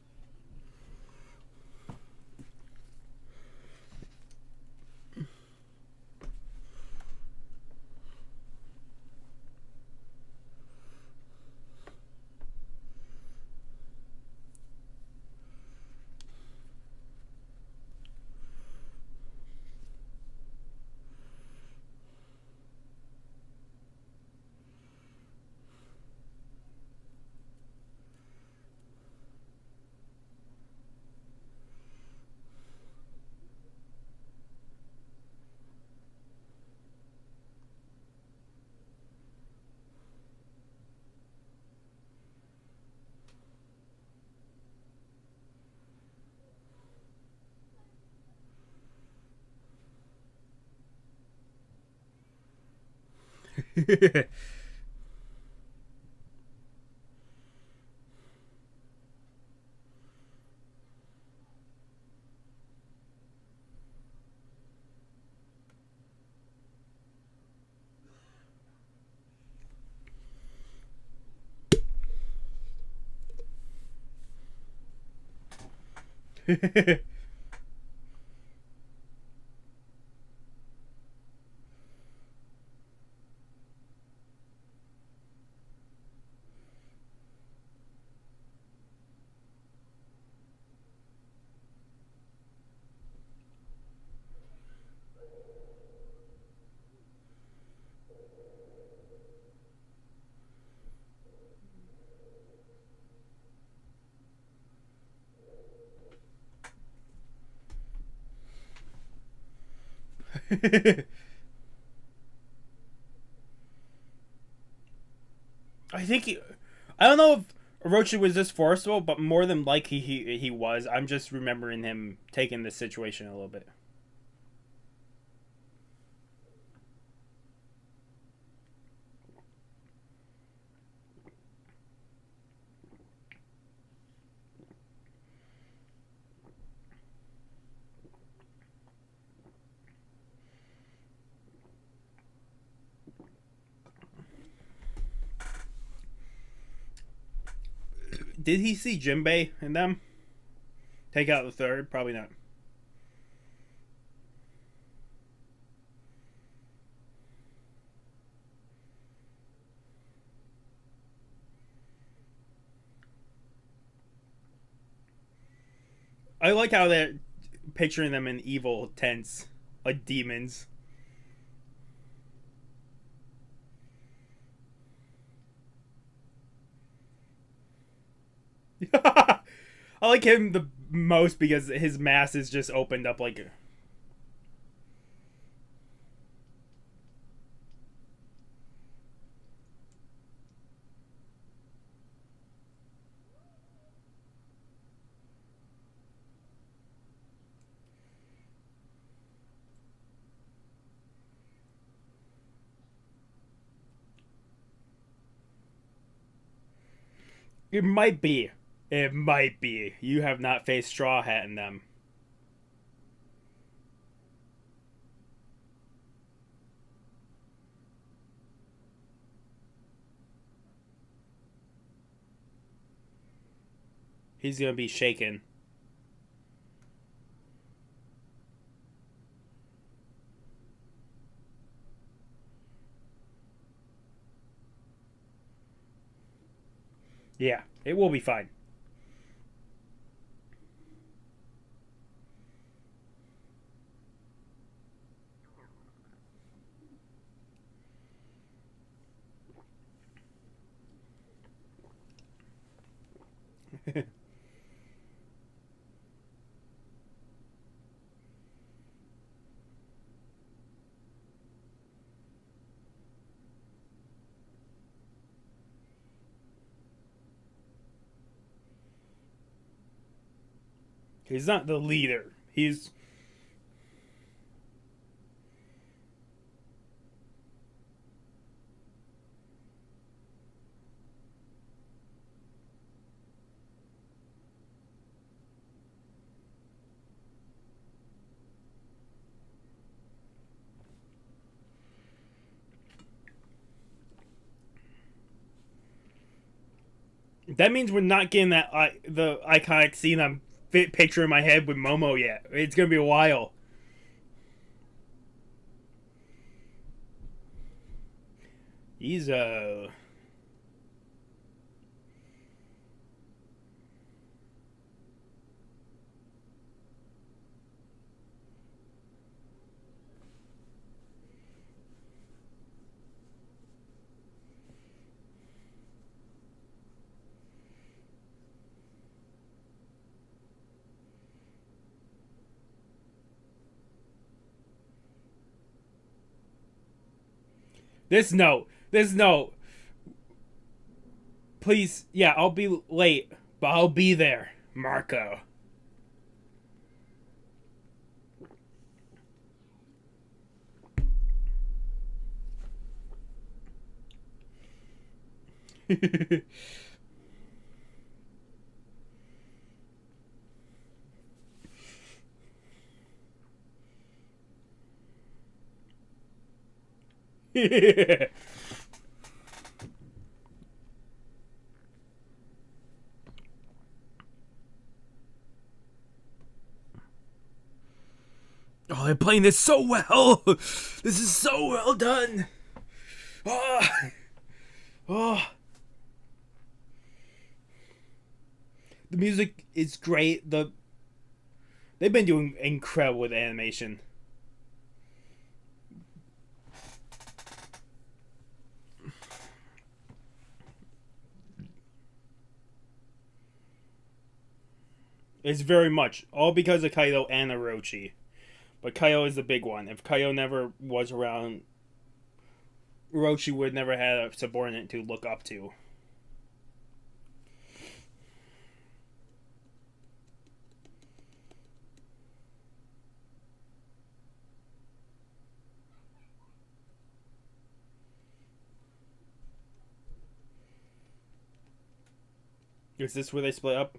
I think I don't know if Orochi was this forceful, but more than likely he was. I'm just remembering him taking the situation a little bit. Did he see Jinbei in them? Take out the third? Probably not. I like how they're picturing them in evil tents, like demons. I like him the most because his mask is just opened up like. It might be. It might be. You have not faced Straw Hat in them. He's gonna be shaken. Yeah, it will be fine. He's not the leader. He's... That means we're not getting that the iconic scene I'm picturing in my head with Momo yet. It's gonna be a while. He's This note. Please, yeah, I'll be late, but I'll be there, Marco. Oh, they're playing this so well. This is so well done. Oh. Oh. The music is great. They've been doing incredible with animation. It's very much all because of Kaido and Orochi. But Kaido is the big one. If Kaido never was around, Orochi would never had a subordinate to look up to. Is this where they split up?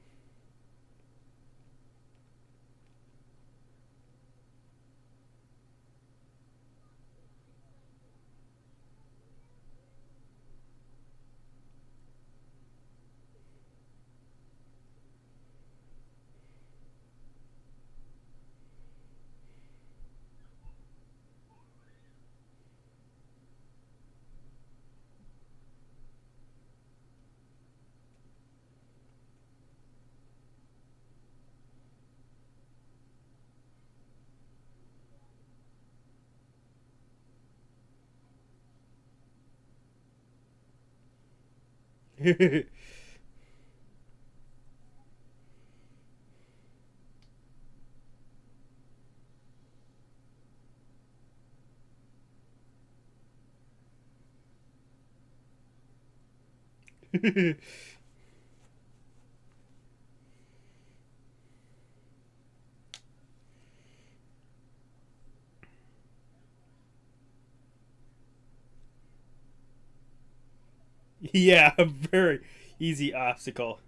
Yeah, a very easy obstacle.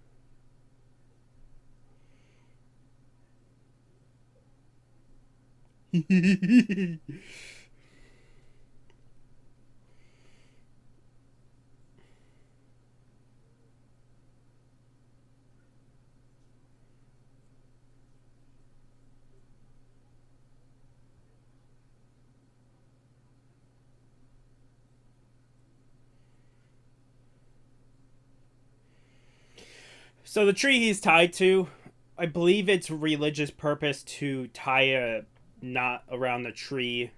So the tree he's tied to, I believe it's religious purpose to tie a knot around the tree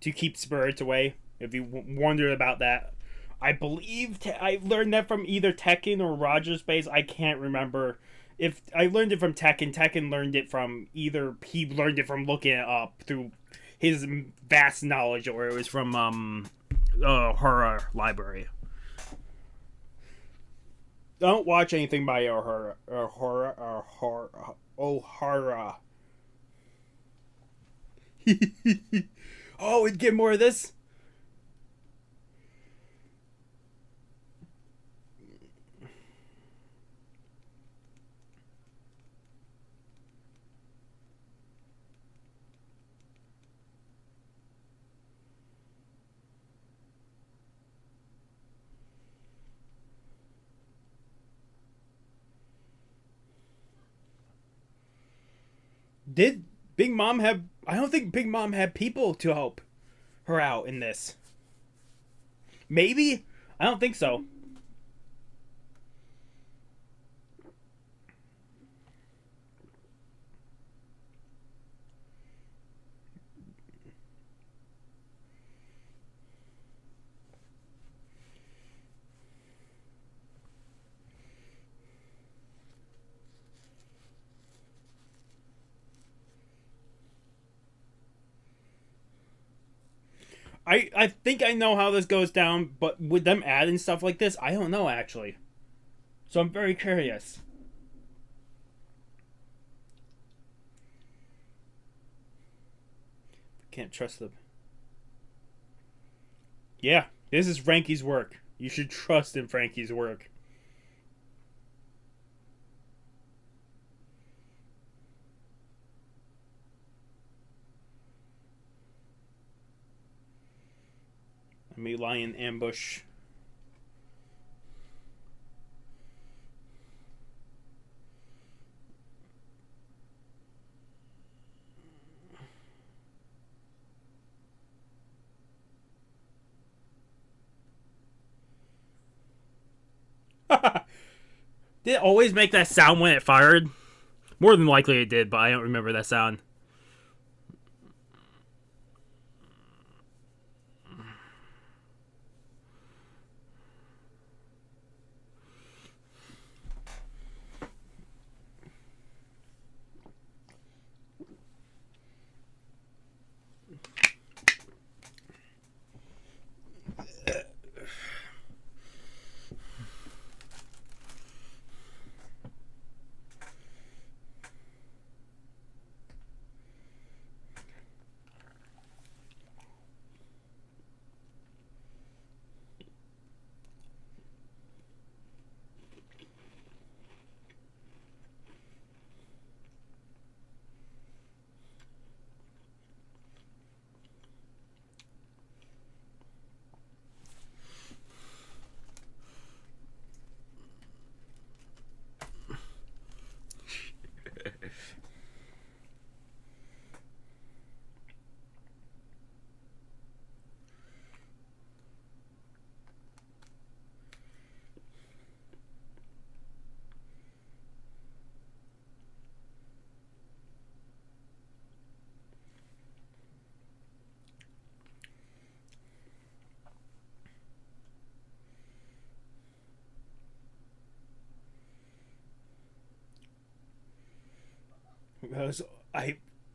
to keep spirits away. If you wondered about that, I believe I learned that from either Tekken or Roger's Base. I can't remember if I learned it from Tekken. Tekken learned it from either he learned it from looking it up through his vast knowledge, or it was from horror library. Don't watch anything by O'Hara. Oh, we'd get more of this? Did Big Mom have... I don't think Big Mom had people to help her out in this. Maybe? I don't think so. I think I know how this goes down, but with them adding stuff like this, I don't know, actually. So I'm very curious. Can't trust them. Yeah, this is Frankie's work. You should trust in Frankie's work. Me lie in ambush. Did it always make that sound when it fired? More than likely it did, but I don't remember that sound.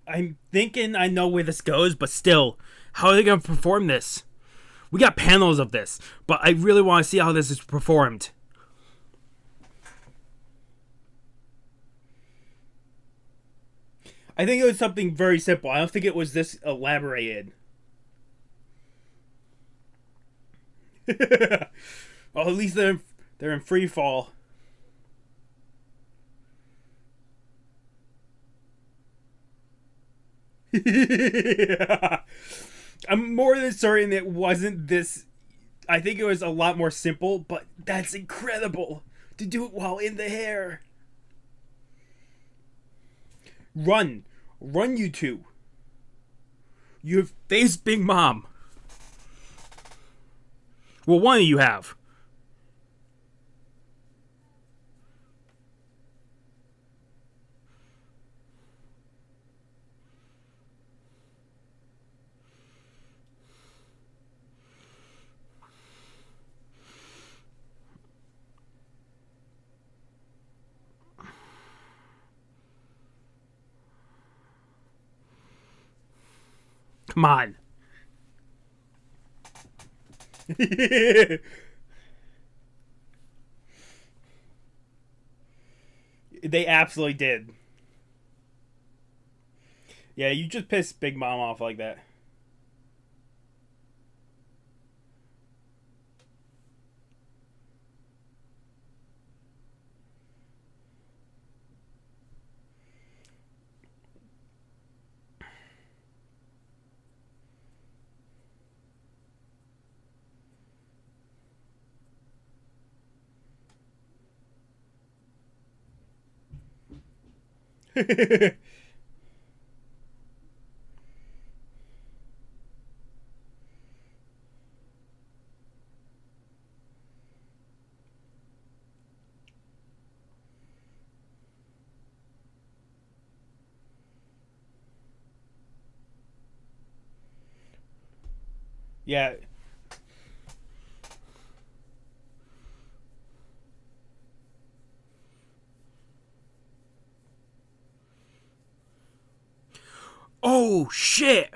I'm thinking I know where this goes, but still, how are they going to perform this? We got panels of this, but I really want to see how this is performed. I think it was something very simple. I don't think it was this elaborated. Well, at least they're in free fall. I'm more than certain it wasn't this. I think it was a lot more simple, but that's incredible to do it while in the hair. Run, you two. You have faced Big Mom. Well, one of you have. Come on. They absolutely did. Yeah, you just pissed Big Mom off like that. Yeah. Oh, shit!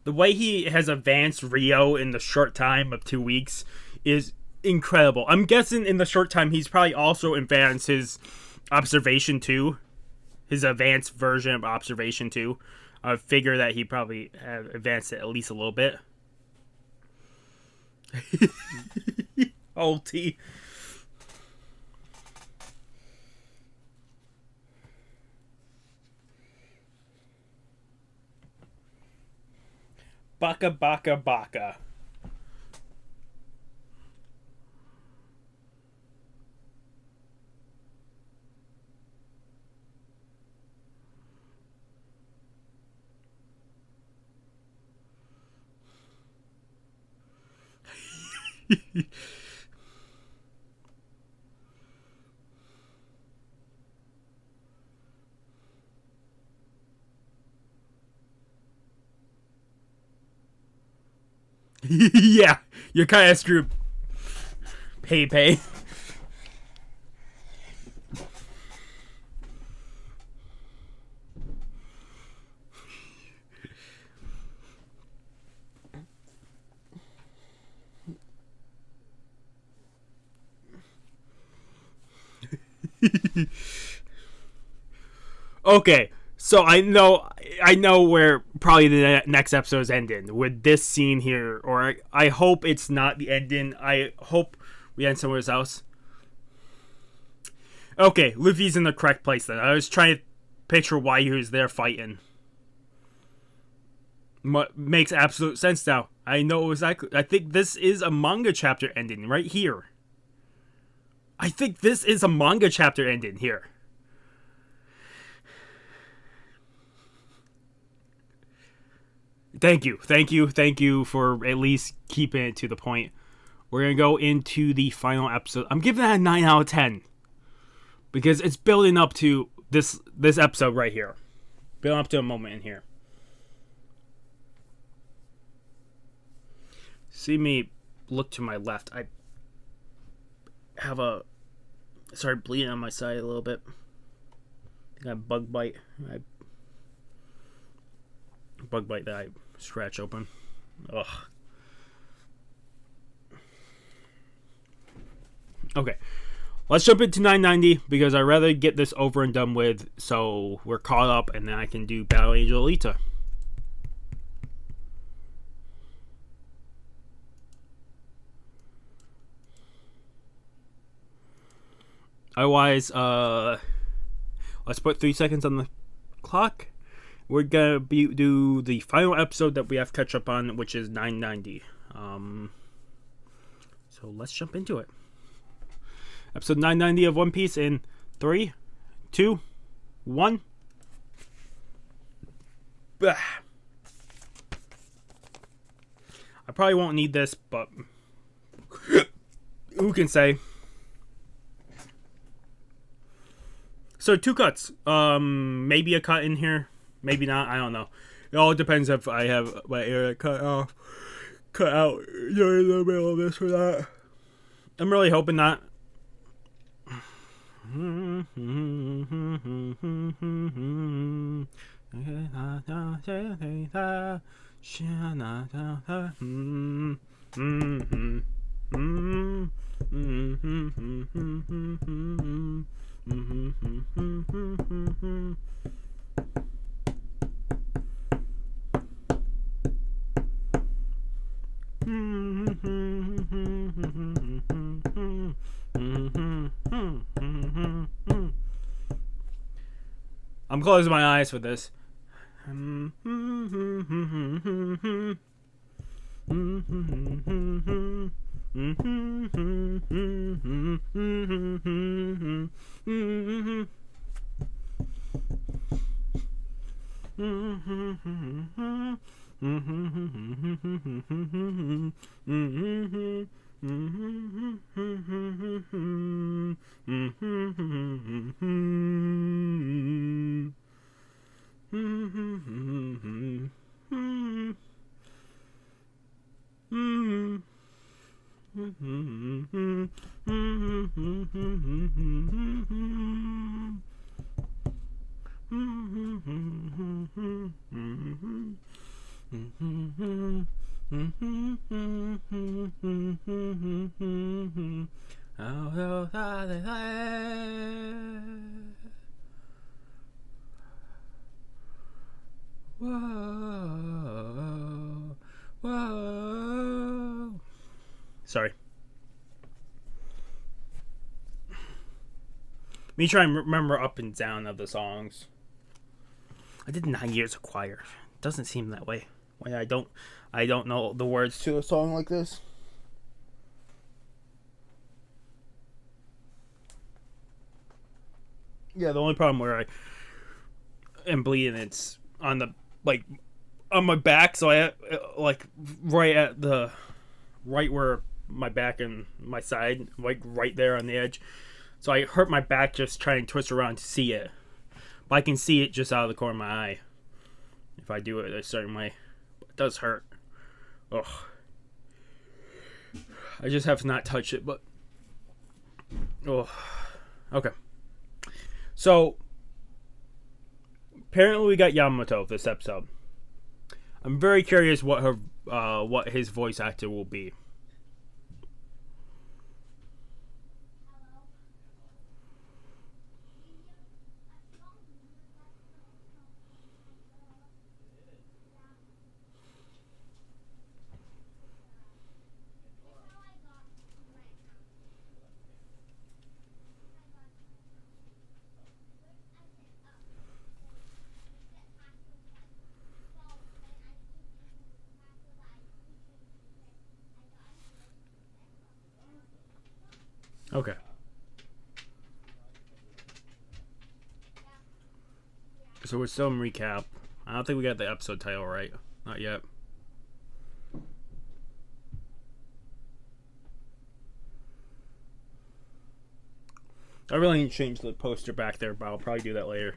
The way he has advanced Rio in the short time of 2 weeks is incredible. I'm guessing in the short time he's probably also advanced his observation too. His advanced version of observation too. I figure that he probably have advanced it at least a little bit. Old T. Baka baka baka. Yeah, you're kind of screwed. Pay. Okay, so I know where probably the next episode is ending with this scene here, or I hope it's not the ending. I hope we end somewhere else. Okay, Luffy's in the correct place then. I was trying to picture why he was there fighting. Makes absolute sense now. I know exactly. I think this is a manga chapter ending right here. I think this is a manga chapter ending here. Thank you for at least keeping it to the point. We're gonna go into the final episode. I'm giving that a 9 out of 10 because it's building up to this episode right here, building up to a moment in here. See me look to my left. I have started bleeding on my side a little bit. I got a bug bite. Bug bite that I scratch open. Ugh. Okay. Let's jump into 990 because I'd rather get this over and done with so we're caught up and then I can do Battle Angel Alita. Otherwise, let's put 3 seconds on the clock. We're gonna do the final episode that we have to catch up on, which is 990. So let's jump into it. Episode 990 of One Piece in 3, 2, 1. Bah. I probably won't need this, but who can say? So 2 cuts. Maybe a cut in here. Maybe not. I don't know. It all depends if I have my area cut out during the middle of this or that. I'm really hoping not. I'm closing my eyes for this. Whoa, whoa. Sorry. Me trying to remember up and down of the songs. I did 9 years of choir. It doesn't seem that way. When I don't know the words to a song like this. Yeah, the only problem where I am bleeding, it's on the on my back, so I right where my back and my side, right there on the edge. So I hurt my back just trying to twist around to see it. But I can see it just out of the corner of my eye if I do it a certain way. It does hurt. Ugh. I just have to not touch it, but oh, okay. So apparently we got Yamato this episode. I'm very curious what his voice actor will be. Okay. So we're still in recap. I don't think we got the episode title right. Not yet. I really need to change the poster back there, but I'll probably do that later.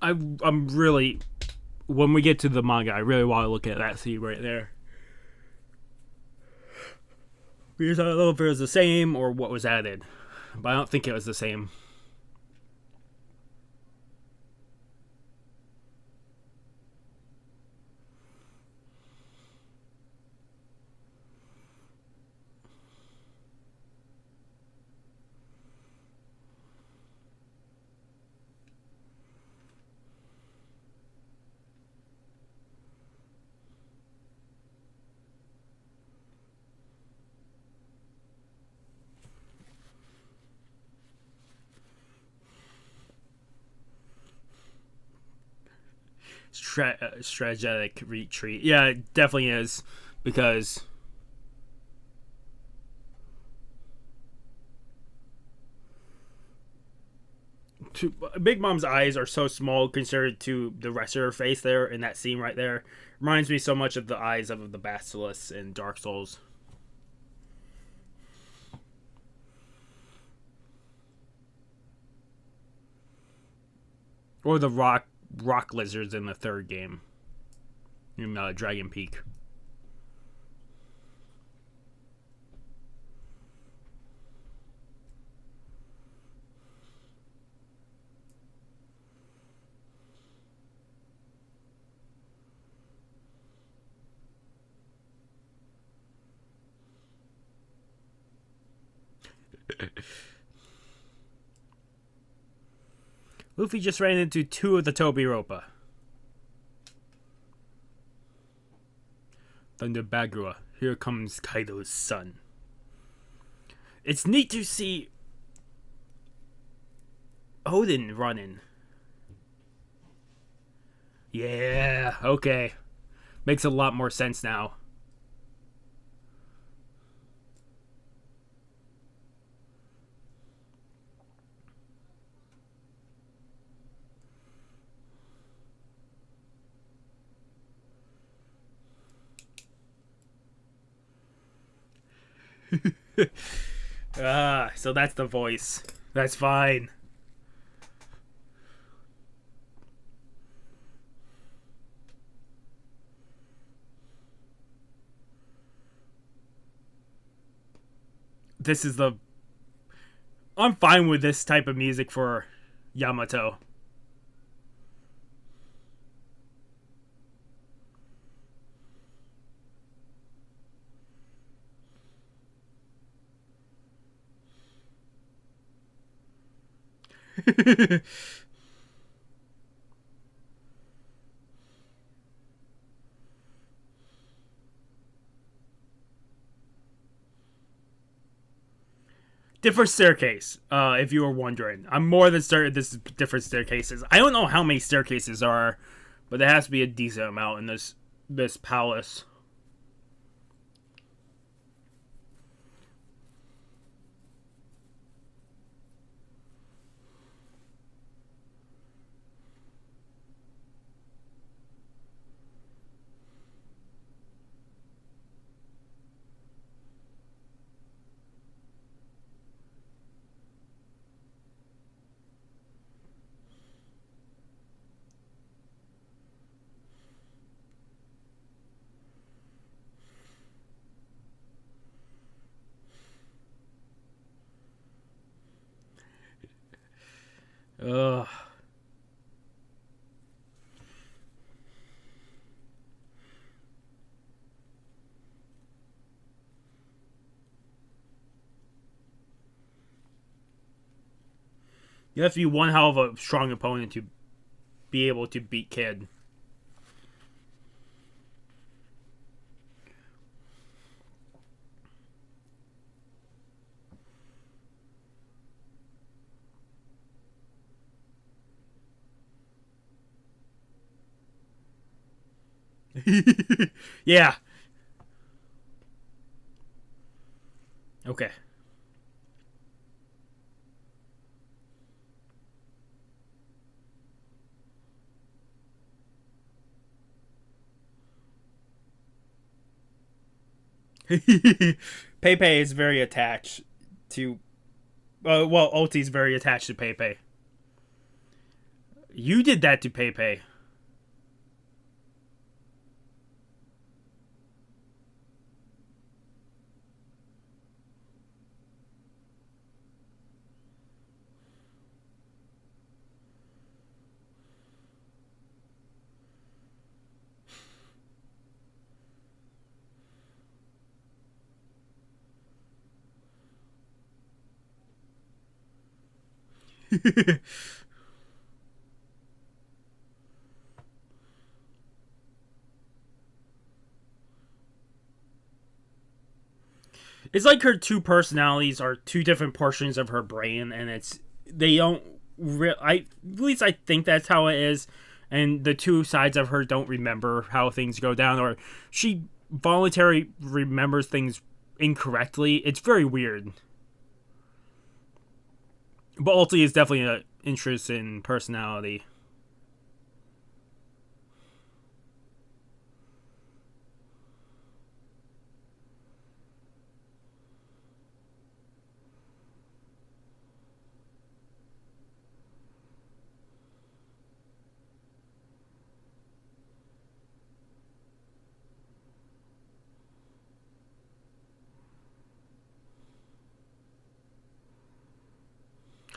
I'm really, when we get to the manga, I really want to look at that scene right there. Because I don't know if it was the same or what was added. But I don't think it was the same. Strategic retreat. Yeah, it definitely is. Because Big Mom's eyes are so small compared to the rest of her face there in that scene right there. Reminds me so much of the eyes of the Basilisk in Dark Souls. Or the rock lizards in the third game. Dragon Peak. Luffy just ran into 2 of the Tobiropa. Thunder Bagua. Here comes Kaido's son. It's neat to see Odin running. Yeah, okay. Makes a lot more sense now. So that's the voice. That's fine. This is the... I'm fine with this type of music for Yamato. Different staircase, if you were wondering. I'm more than certain this is different staircases. I don't know how many staircases are, but there has to be a decent amount in this palace. Ugh. You have to be one hell of a strong opponent to be able to beat Kid. Yeah. Okay. Pepe is very attached to... well, Ulti's very attached to Pepe. You did that to Pepe. It's like her 2 personalities are 2 different portions of her brain, and they don't at least I think that's how it is, and the 2 sides of her don't remember how things go down, or she voluntarily remembers things incorrectly. It's very weird. But Ulti is definitely an interesting personality.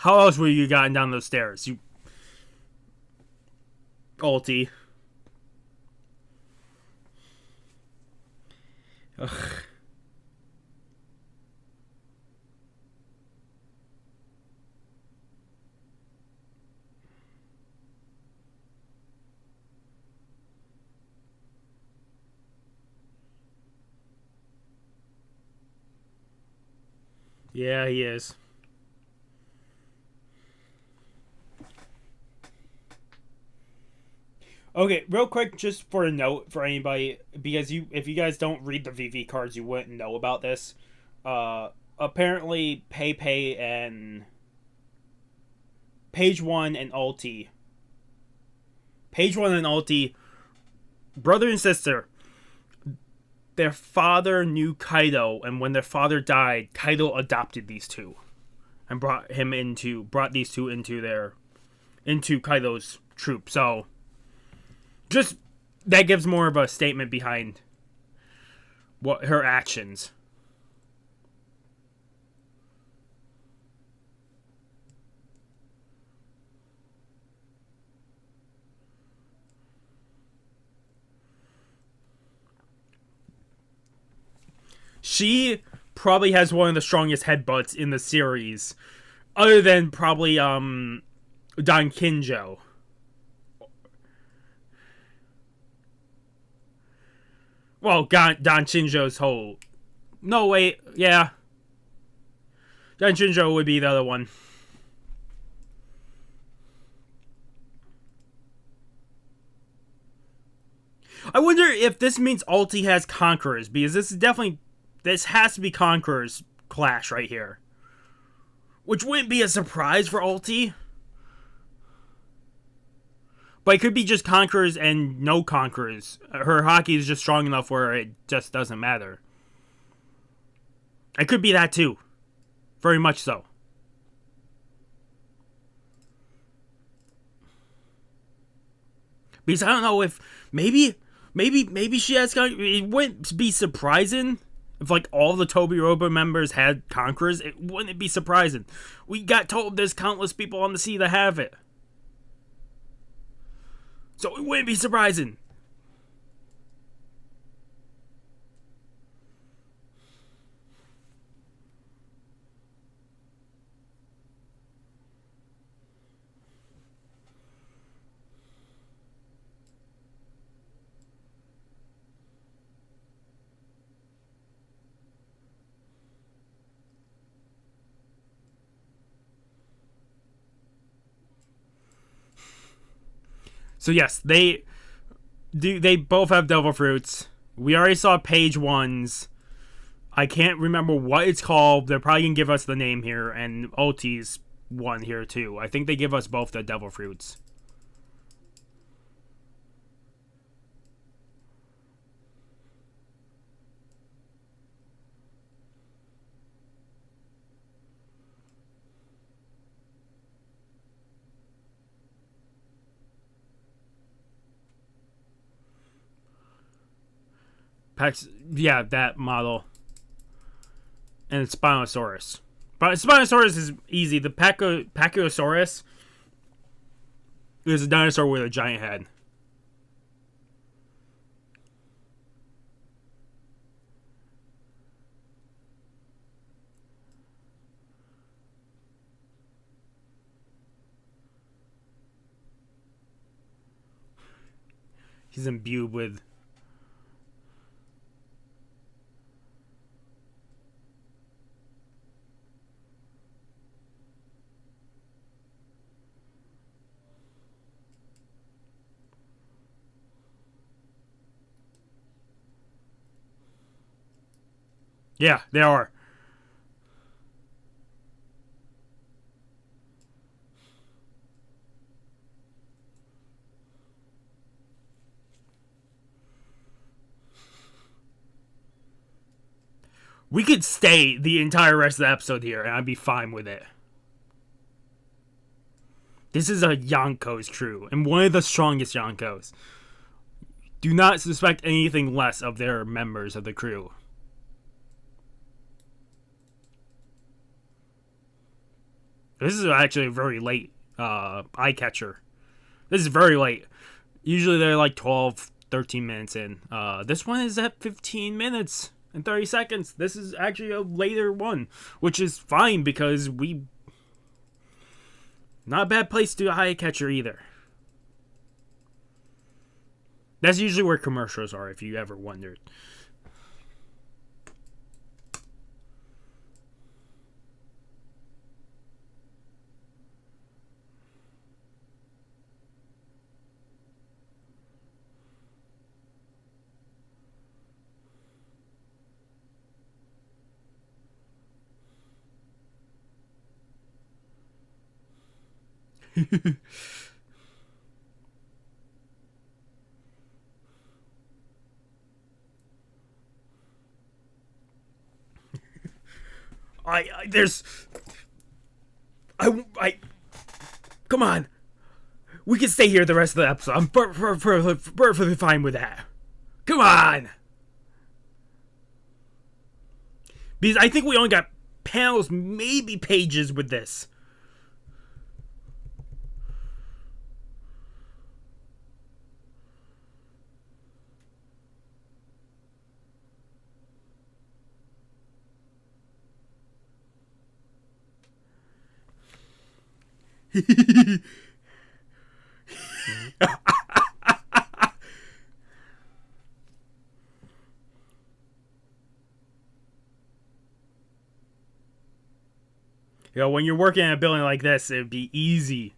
How else would you gotten down those stairs? You... Ulti. Ugh. Yeah, he is. Okay, real quick, just for a note for anybody, because if you guys don't read the VV cards, you wouldn't know about this. Apparently, Pei and Page One and Ulti, brother and sister. Their father knew Kaido, and when their father died, Kaido adopted these two, and brought these two into Kaido's troop. So, just that gives more of a statement behind what her actions. She probably has one of the strongest headbutts in the series, other than probably Don Kinjo. Well, Don Shinjo's whole... No, wait. Yeah. Don Shinjo would be the other one. I wonder if this means Ulti has Conquerors, because this has to be Conqueror's clash right here. Which wouldn't be a surprise for Ulti. But it could be just Conquerors and no Conquerors. Her hockey is just strong enough where it just doesn't matter. It could be that too. Very much so. Because I don't know if... Maybe she has... It wouldn't be surprising if like all the Toby Robo members had Conquerors. It wouldn't be surprising. We got told there's countless people on the sea that have it. So it wouldn't be surprising. So yes, they both have devil fruits. We already saw Page One's. I can't remember what it's called. They're probably gonna give us the name here, and Ulti's one here too. I think they give us both the devil fruits. Pax, yeah, that model. And Spinosaurus. But Spinosaurus is easy. The Pachyosaurus is a dinosaur with a giant head. He's imbued with... Yeah, they are. We could stay the entire rest of the episode here, and I'd be fine with it. This is a Yonko's crew, and one of the strongest Yonkos. Do not suspect anything less of their members of the crew. This is actually a very late eye catcher. This is very late. Usually they're like 12, 13 minutes in. This one is at 15 minutes and 30 seconds. This is actually a later one, which is fine because not a bad place to do a eye catcher either. That's usually where commercials are, if you ever wondered. I come on. We can stay here the rest of the episode. I'm perfectly fine with that. Come on. Because I think we only got panels, maybe pages with this. You know, when you're working in a building like this, it'd be easy.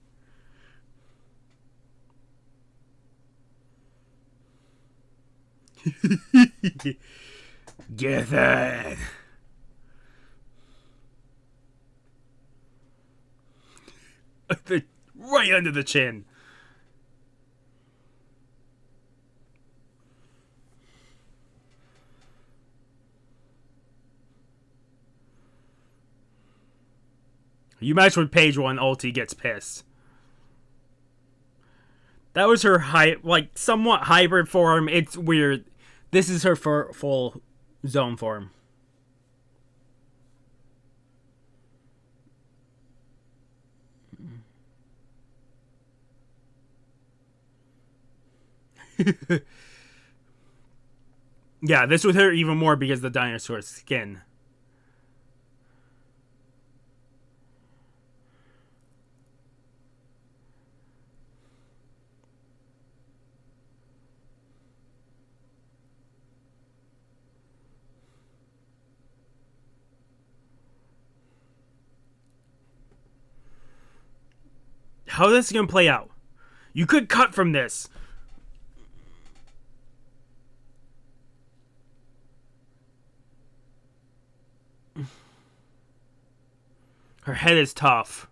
Get that. Right under the chin. You match with Page when Ulti gets pissed. That was her somewhat hybrid form. It's weird. This is her full zone form. Yeah, this would hurt even more because of the dinosaur skin. How this is going to play out? You could cut from this. Her head is tough.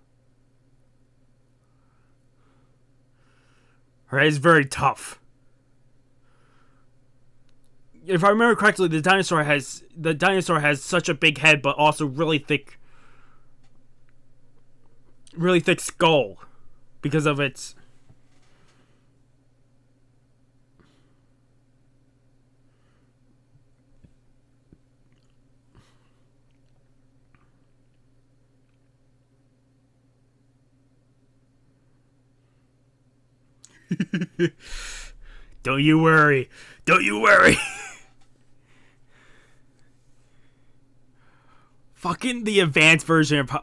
Her head is very tough. If I remember correctly, the dinosaur has such a big head, but also really thick skull because of its. Don't you worry. Don't you worry. Fucking the advanced version of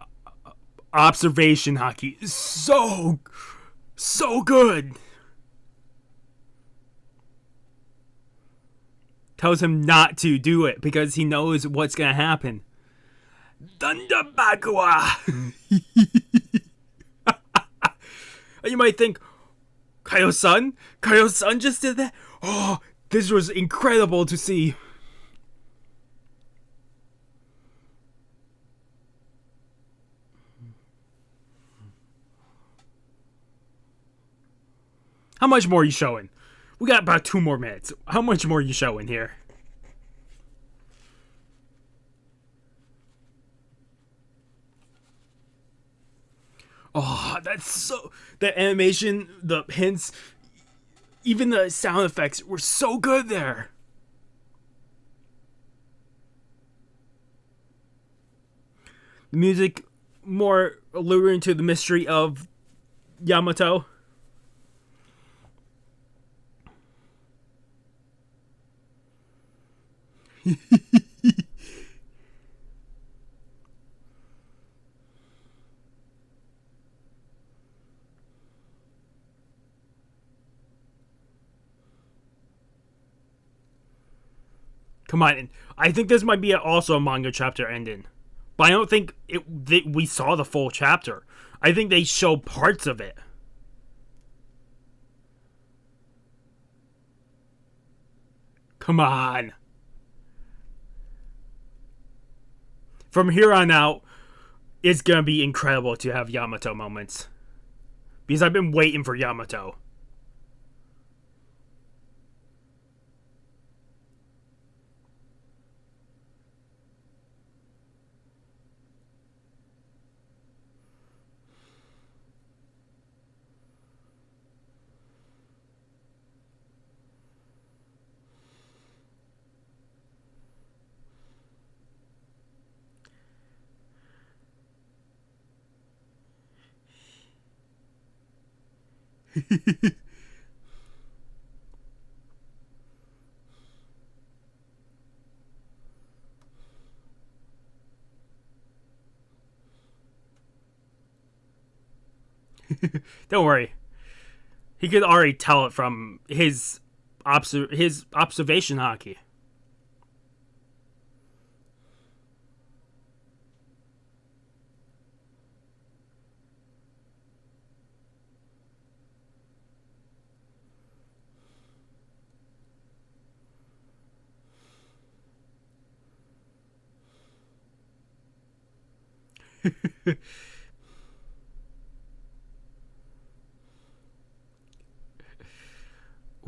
observation hockey is so good. Tells him not to do it because he knows what's gonna happen. Thunder Bagua. You might think, Kaido-san just did that? Oh, this was incredible to see. How much more are you showing? We got about 2 more minutes. How much more are you showing here? Oh, that's so... The animation, the hints, even the sound effects were so good there. The music more alluring to the mystery of Yamato. Come on, I think this might be also a manga chapter ending. But I don't think we saw the full chapter. I think they showed parts of it. Come on. From here on out, it's going to be incredible to have Yamato moments. because I've been waiting for Yamato. Don't worry. He could already tell it from his observation hockey.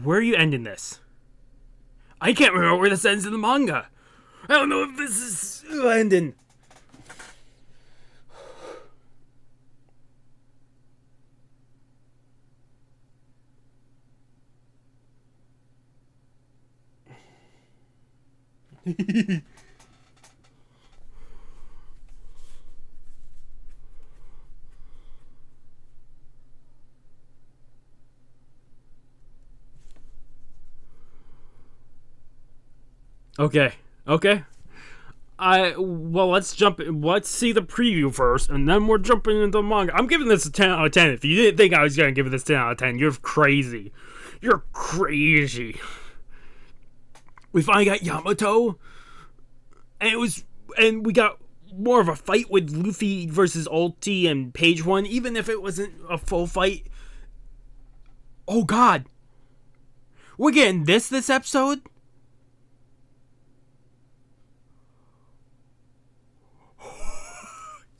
Where are you ending this? I can't remember where this ends in the manga. I don't know if this is ending. Okay. Let's see the preview first, and then we're jumping into the manga. I'm giving this a 10 out of 10. If you didn't think I was gonna give this 10 out of 10, you're crazy. You're crazy. We finally got Yamato, and we got more of a fight with Luffy versus Ulti and Page 1, even if it wasn't a full fight. Oh god. We're getting this episode?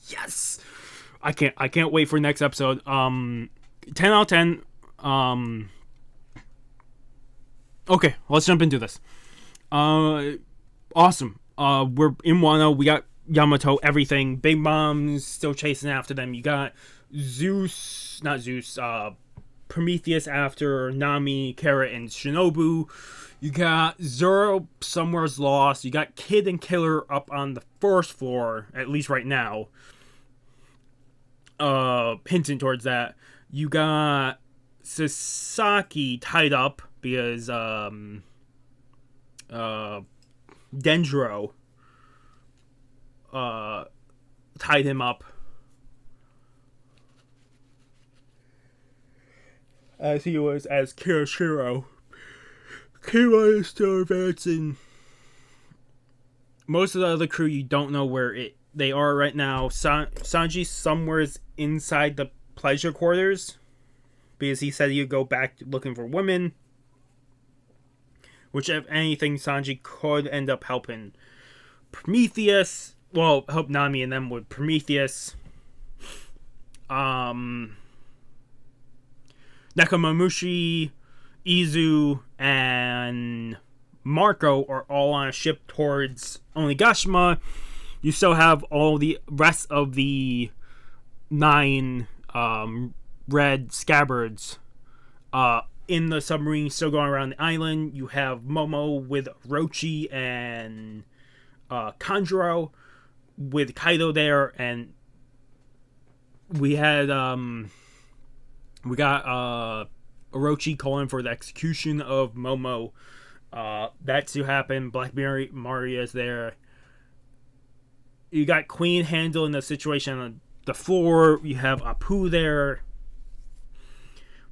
Yes. I can't wait for next episode. 10 out of 10. Okay, let's jump into this. Awesome. We're in Wano. We got Yamato, everything. Big Mom's still chasing after them. You got Prometheus after Nami, Kara, and Shinobu. You got Zoro somewhere's lost. You got Kid and Killer up on the first floor, at least right now. Hinting towards that. You got Sasaki tied up because Denjiro tied him up. As he was as Kirishiro. Kira is still advancing. Most of the other crew, you don't know where they are right now. Sanji somewhere inside the pleasure quarters, because he said he'd go back looking for women. Which, if anything, Sanji could end up helping Prometheus. Well, help Nami and them with Prometheus. Nekomamushi, Izu, and Marco are all on a ship towards Onigashima. You still have all the rest of the 9 red scabbards in the submarine still going around the island. You have Momo with Orochi and Kanjuro with Kaido there, and we got Orochi calling for the execution of Momo. That's to happen. Black Maria is there. You got Queen handling the situation on the floor. You have Apu there.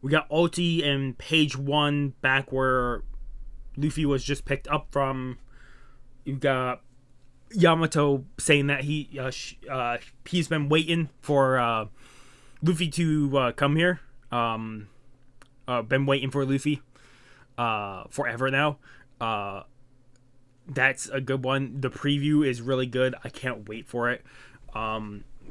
We got Ulti and Page 1 back where Luffy was just picked up from. You got Yamato saying that he's been waiting for Luffy to come here. Been waiting for Luffy forever now. That's a good one. The preview is really good. I can't wait for it.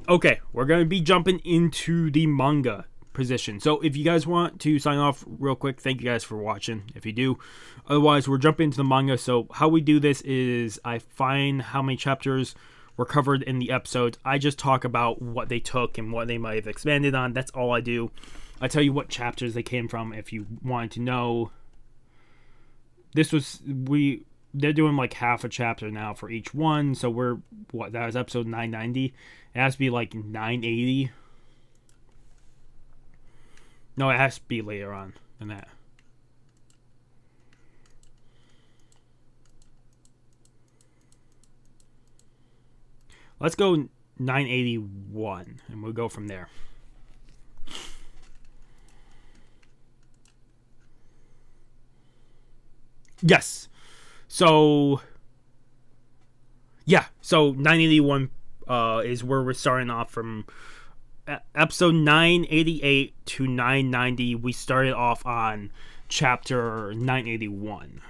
Okay, we're going to be jumping into the manga. position. So if you guys want to sign off real quick, thank you guys for watching, if you do. Otherwise, we're jumping into the manga. So how we do this is I find how many chapters were covered in the episodes. I just talk about what they took and what they might have expanded on. That's all I do. I tell you what chapters they came from if you wanted to know. They're doing like half a chapter now for each one. So that was episode 990. It has to be like 980. No, it has to be later on than that. Let's go 981, and we'll go from there. Yes. So 981 is where we're starting off from. Episode 988 to 990, we started off on chapter 981.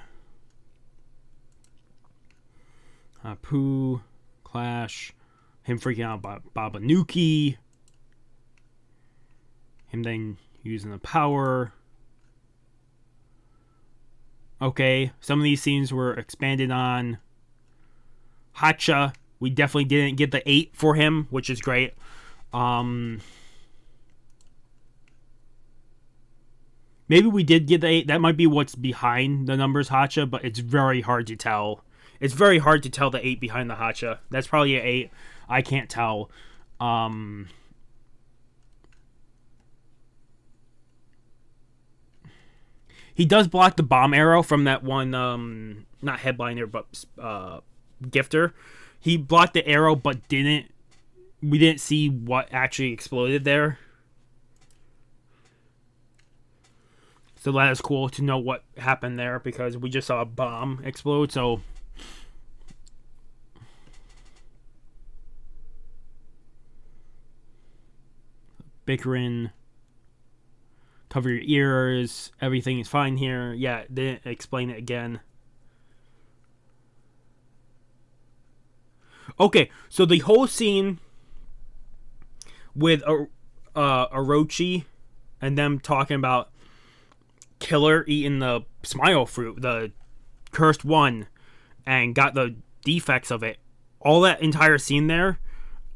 Pooh, Clash, him freaking out about Babanuki, him then using the power. Okay, some of these scenes were expanded on. Hacha, we definitely didn't get the 8 for him, which is great. Maybe we did get the 8. That might be what's behind the numbers Hacha, but it's very hard to tell. It's very hard to tell the 8 behind the Hacha. That's probably an 8. I can't tell. He does block the bomb arrow from that one, not headliner, but gifter. He blocked the arrow, but we didn't see what actually exploded there. So that is cool to know what happened there, because we just saw a bomb explode. So bickering, cover your ears, everything is fine here. Yeah, they didn't explain it again. Okay, so the whole scene with Orochi and them talking about Killer eating the smile fruit, the cursed one, and got the defects of it. All that entire scene there,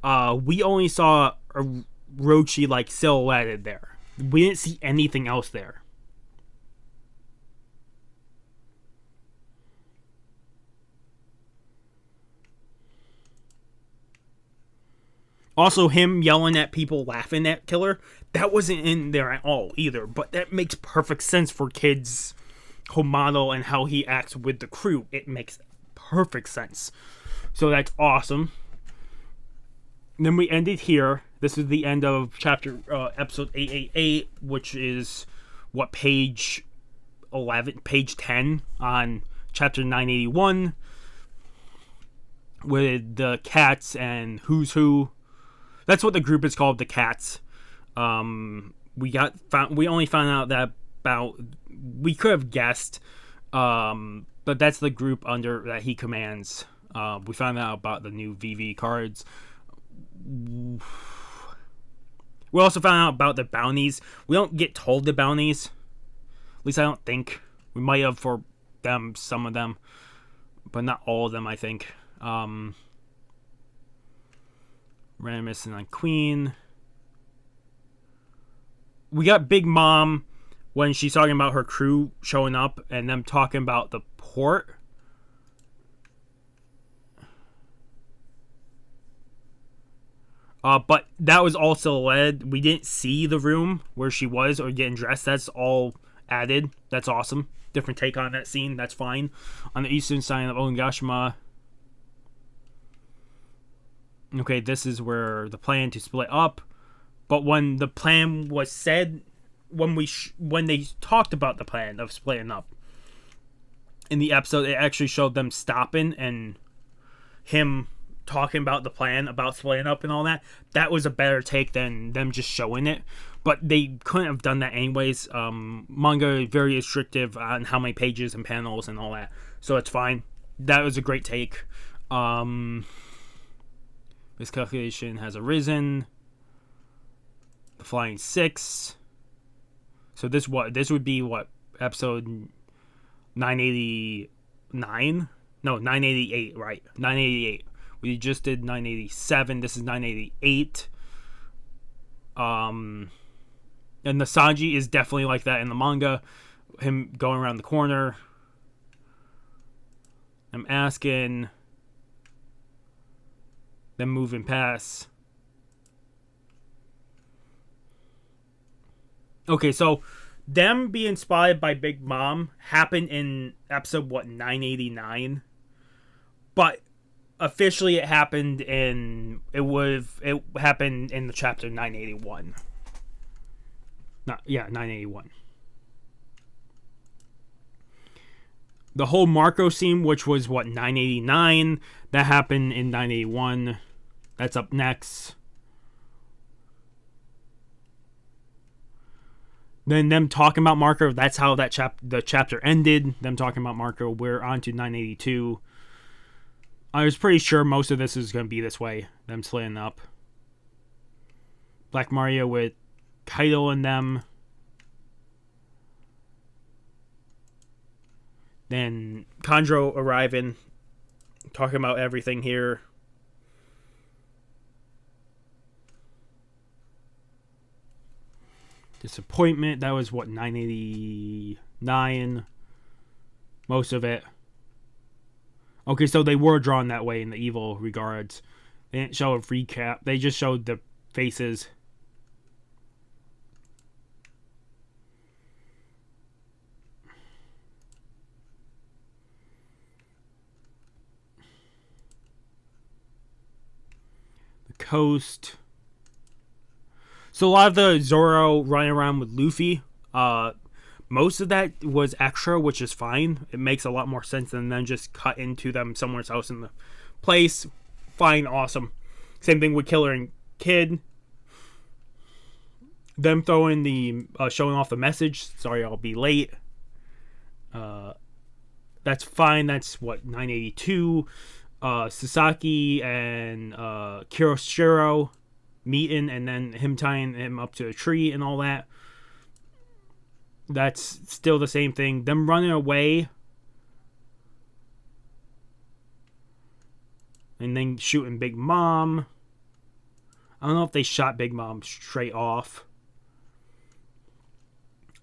we only saw Orochi like silhouetted there. We didn't see anything else there. Also, him yelling at people, laughing at Killer, that wasn't in there at all either. But that makes perfect sense for kids' Homado and how he acts with the crew. It makes perfect sense. So that's awesome. And then we ended here. This is the end of episode 888, which is page 11, page 10 on chapter 981, with the cats and who's who. That's what the group is called, the Cats. We only found out that we could have guessed, but that's the group that he commands. We found out about the new VV cards. We also found out about the bounties. We don't get told the bounties. At least I don't think. We might have for them, some of them, but not all of them, I think. Reminiscing on Queen. We got Big Mom when she's talking about her crew showing up and them talking about the port. But that was all silhouetted. We didn't see the room where she was or getting dressed. That's all added. That's awesome. Different take on that scene. That's fine. On the eastern side of Onigashima. Okay, this is where the plan to split up. But when the plan was said, when they talked about the plan of splitting up in the episode, it actually showed them stopping and him talking about the plan about splitting up and all that. That was a better take than them just showing it. But they couldn't have done that anyways. Manga is very restrictive on how many pages and panels and all that. So it's fine. That was a great take. Miscalculation has arisen. The Flying Six. So this would be what, episode 989? No, 988, right? 988. We just did 987. This is 988. And the Sanji is definitely like that in the manga. Him going around the corner. I'm asking. Them moving past. Okay, so them being spotted by Big Mom happened in episode 989, but officially it happened in it happened in the chapter 981. 981. The whole Marco scene, which was 989, that happened in 981. That's up next. Then them talking about Marco, that's how the chapter ended. Them talking about Marco. We're on to 982. I was pretty sure most of this is going to be this way. Them splitting up. Black Mario with Kaido and them. Then Kanjuro arriving. Talking about everything here. Disappointment, that was 989. Most of it. Okay, so they were drawn that way in the evil regards. They didn't show a recap. They just showed the faces. The coast. So a lot of the Zoro running around with Luffy, most of that was extra, which is fine. It makes a lot more sense than then just cut into them somewhere else in the place. Fine, awesome. Same thing with Killer and Kid. Them throwing the showing off the message. Sorry, I'll be late. That's fine. That's 982. Sasaki and Kiroshiro meeting, and then him tying him up to a tree and all that. That's still the same thing. Them running away and then shooting Big Mom. I don't know if they shot Big Mom straight off.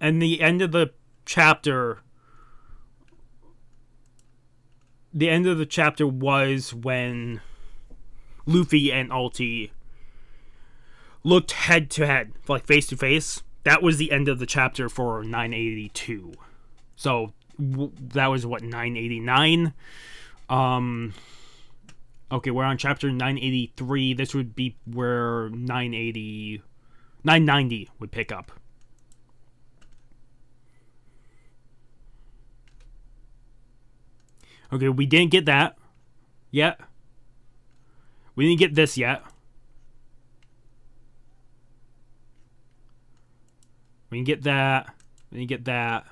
And the end of the chapter was when Luffy and Ulti looked head to head, like face to face. That was the end of the chapter for 982. So that was 989. Okay, we're on chapter 983. This would be where 990 would pick up. Okay, we didn't get that yet. We didn't get this yet. We can get that. We can get that.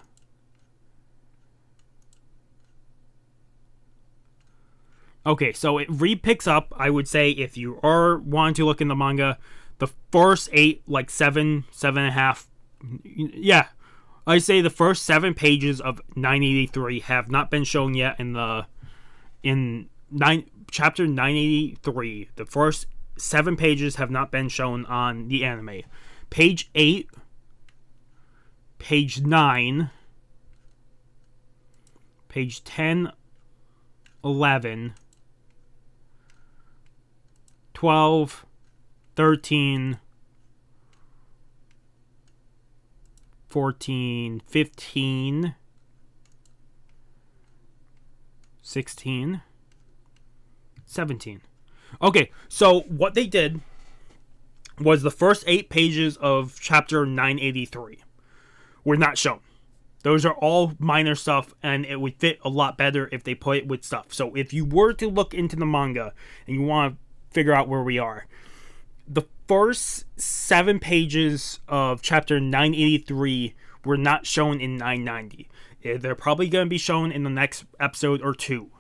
Okay, so it re-picks up, I would say, if you are wanting to look in the manga, the first 8, 7.5. Yeah, I'd say the first 7 pages of 983 have not been shown yet in chapter 983. The first 7 pages have not been shown on the anime. Page 8. Page 9, page 10, 11, 12, 13, 14, 15, 16, 17. Okay, so what they did was the first 8 pages of chapter 983. Were not shown. Those are all minor stuff, and it would fit a lot better if they put it with stuff. So if you were to look into the manga and you want to figure out where we are, the first 7 pages of chapter 983 were not shown in 990. They're probably going to be shown in the next episode or 2.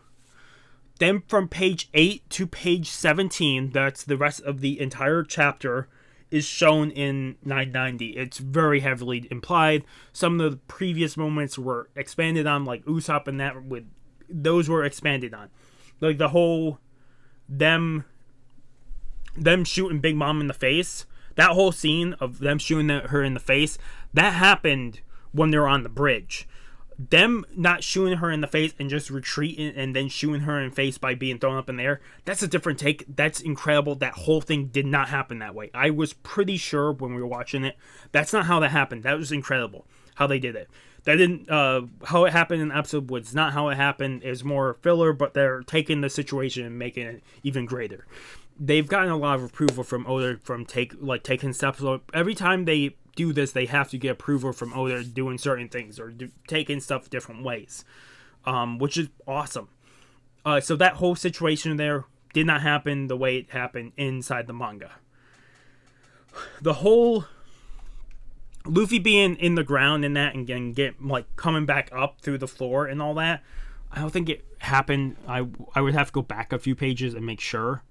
Then from page 8 to page 17, that's the rest of the entire chapter, is shown in 990. It's very heavily implied. Some of the previous moments were expanded on, like Usopp and that, those were expanded on. Like the whole them shooting Big Mom in the face, that whole scene of them shooting her in the face, that happened when they were on the bridge. Them not shooting her in the face and just retreating and then shooting her in the face by being thrown up in the air, that's a different take. That's incredible. That whole thing did not happen that way. I was pretty sure when we were watching it, that's not how that happened. That was incredible how they did it. That didn't, how it happened in the episode was not how it happened. It was more filler, but they're taking the situation and making it even greater. They've gotten a lot of approval from Oda from taking steps. So every time they do this, they have to get approval from Oda doing certain things or taking stuff different ways, which is awesome. So that whole situation there did not happen the way it happened inside the manga. The whole Luffy being in the ground and that and coming back up through the floor and all that, I don't think it happened. I would have to go back a few pages and make sure.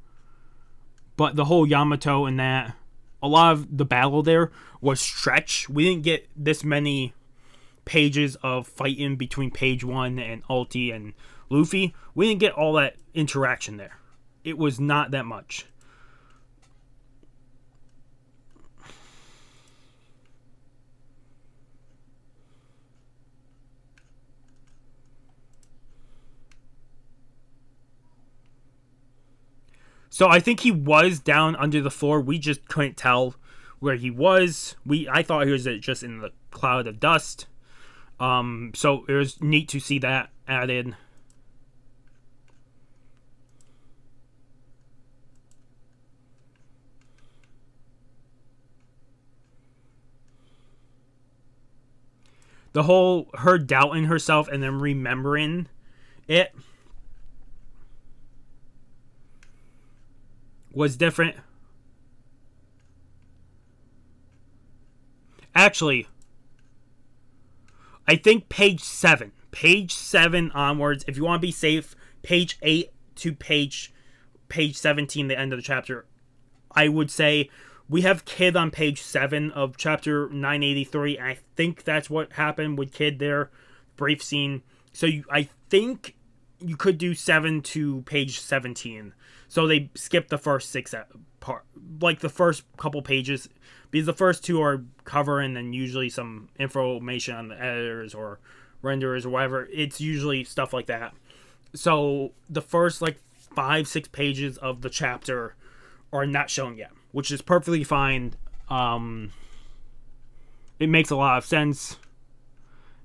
But the whole Yamato and that, a lot of the battle there was stretched. We didn't get this many pages of fighting between page 1 and Ulti and Luffy. We didn't get all that interaction there. It was not that much. So I think he was down under the floor. We just couldn't tell where he was. I thought he was just in the cloud of dust. So it was neat to see that added. The whole her doubting herself and then remembering it was different. Actually, I think page 7 onwards, if you want to be safe, page 8 to page 17, the end of the chapter, I would say we have Kid on page 7 of chapter 983. I think that's what happened with Kid there. Brief scene. So I think you could do 7 to page 17. So they skipped the first 6 part, like the first couple pages, because the first 2 are cover and then usually some information on the editors or renderers or whatever. It's usually stuff like that. So the first 5-6 pages of the chapter are not shown yet, which is perfectly fine. It makes a lot of sense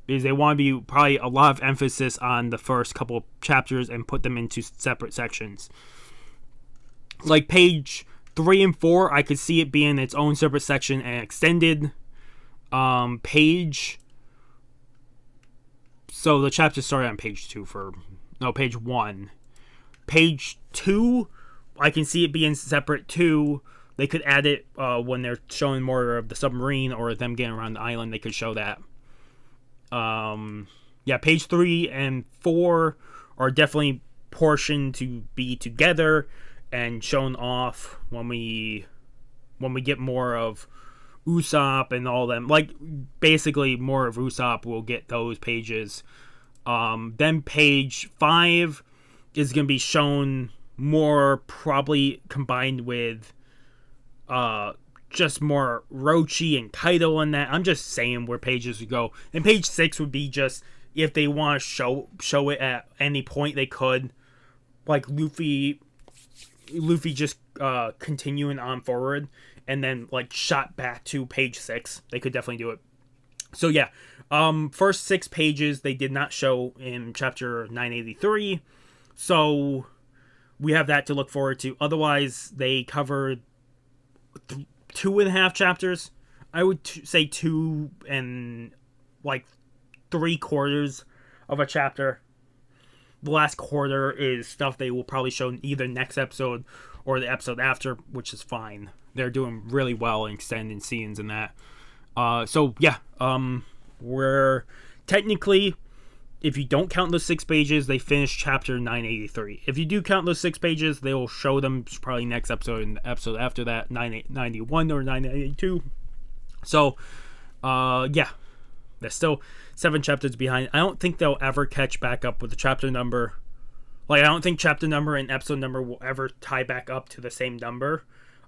because they want to be probably a lot of emphasis on the first couple of chapters and put them into separate sections. Like page 3 and 4, I could see it being its own separate section and extended page. So the chapter started on page 2 page 1. Page 2, I can see it being separate too. They could add it when they're showing more of the submarine or them getting around the island. They could show that. Page 3 and 4 are definitely portioned to be together and shown off when we get more of Usopp and all them. Basically more of Usopp, we'll get those pages. Then page 5 is going to be shown more, probably combined with just more Rochi and Kaido and that. I'm just saying where pages would go. And page 6 would be just if they want to show it at any point they could. Like Luffy just continuing on forward and then shot back to page 6. They could definitely do it. So yeah, first 6 pages they did not show in chapter 983. So we have that to look forward to. Otherwise, they covered 2.5 chapters. I would say 2 and 3/4 of a chapter. The last quarter is stuff they will probably show in either next episode or the episode after, which is fine. They're doing really well in extending scenes and that. We're technically if you don't count those 6 pages, they finish chapter 983. If you do count those 6 pages, they will show them probably next episode and the episode after that, 991 or 982. So, yeah, they're still 7 chapters behind. I don't think they'll ever catch back up with the chapter number. Like, I don't think chapter number and episode number will ever tie back up to the same number.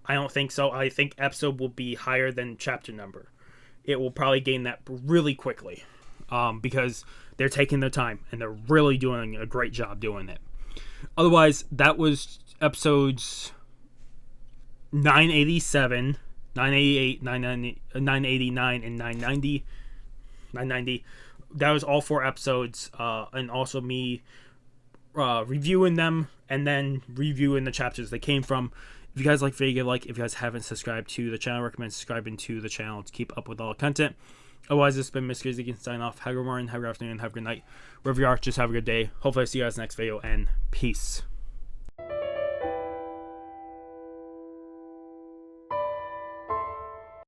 I don't think so. I think episode will be higher than chapter number. It will probably gain that really quickly, because they're taking their time and they're really doing a great job doing it. Otherwise, that was episodes 987, 988, 989, and 990. 990. That was all 4 episodes, and also me reviewing them and then reviewing the chapters they came from. If you guys like video, if you guys haven't subscribed to the channel, I recommend subscribing to the channel to keep up with all the content. Otherwise, this has been Mr. Crazy. You can sign off. Have a good morning, have a good afternoon, have a good night. Wherever you are, just have a good day. Hopefully I see you guys next video, and peace.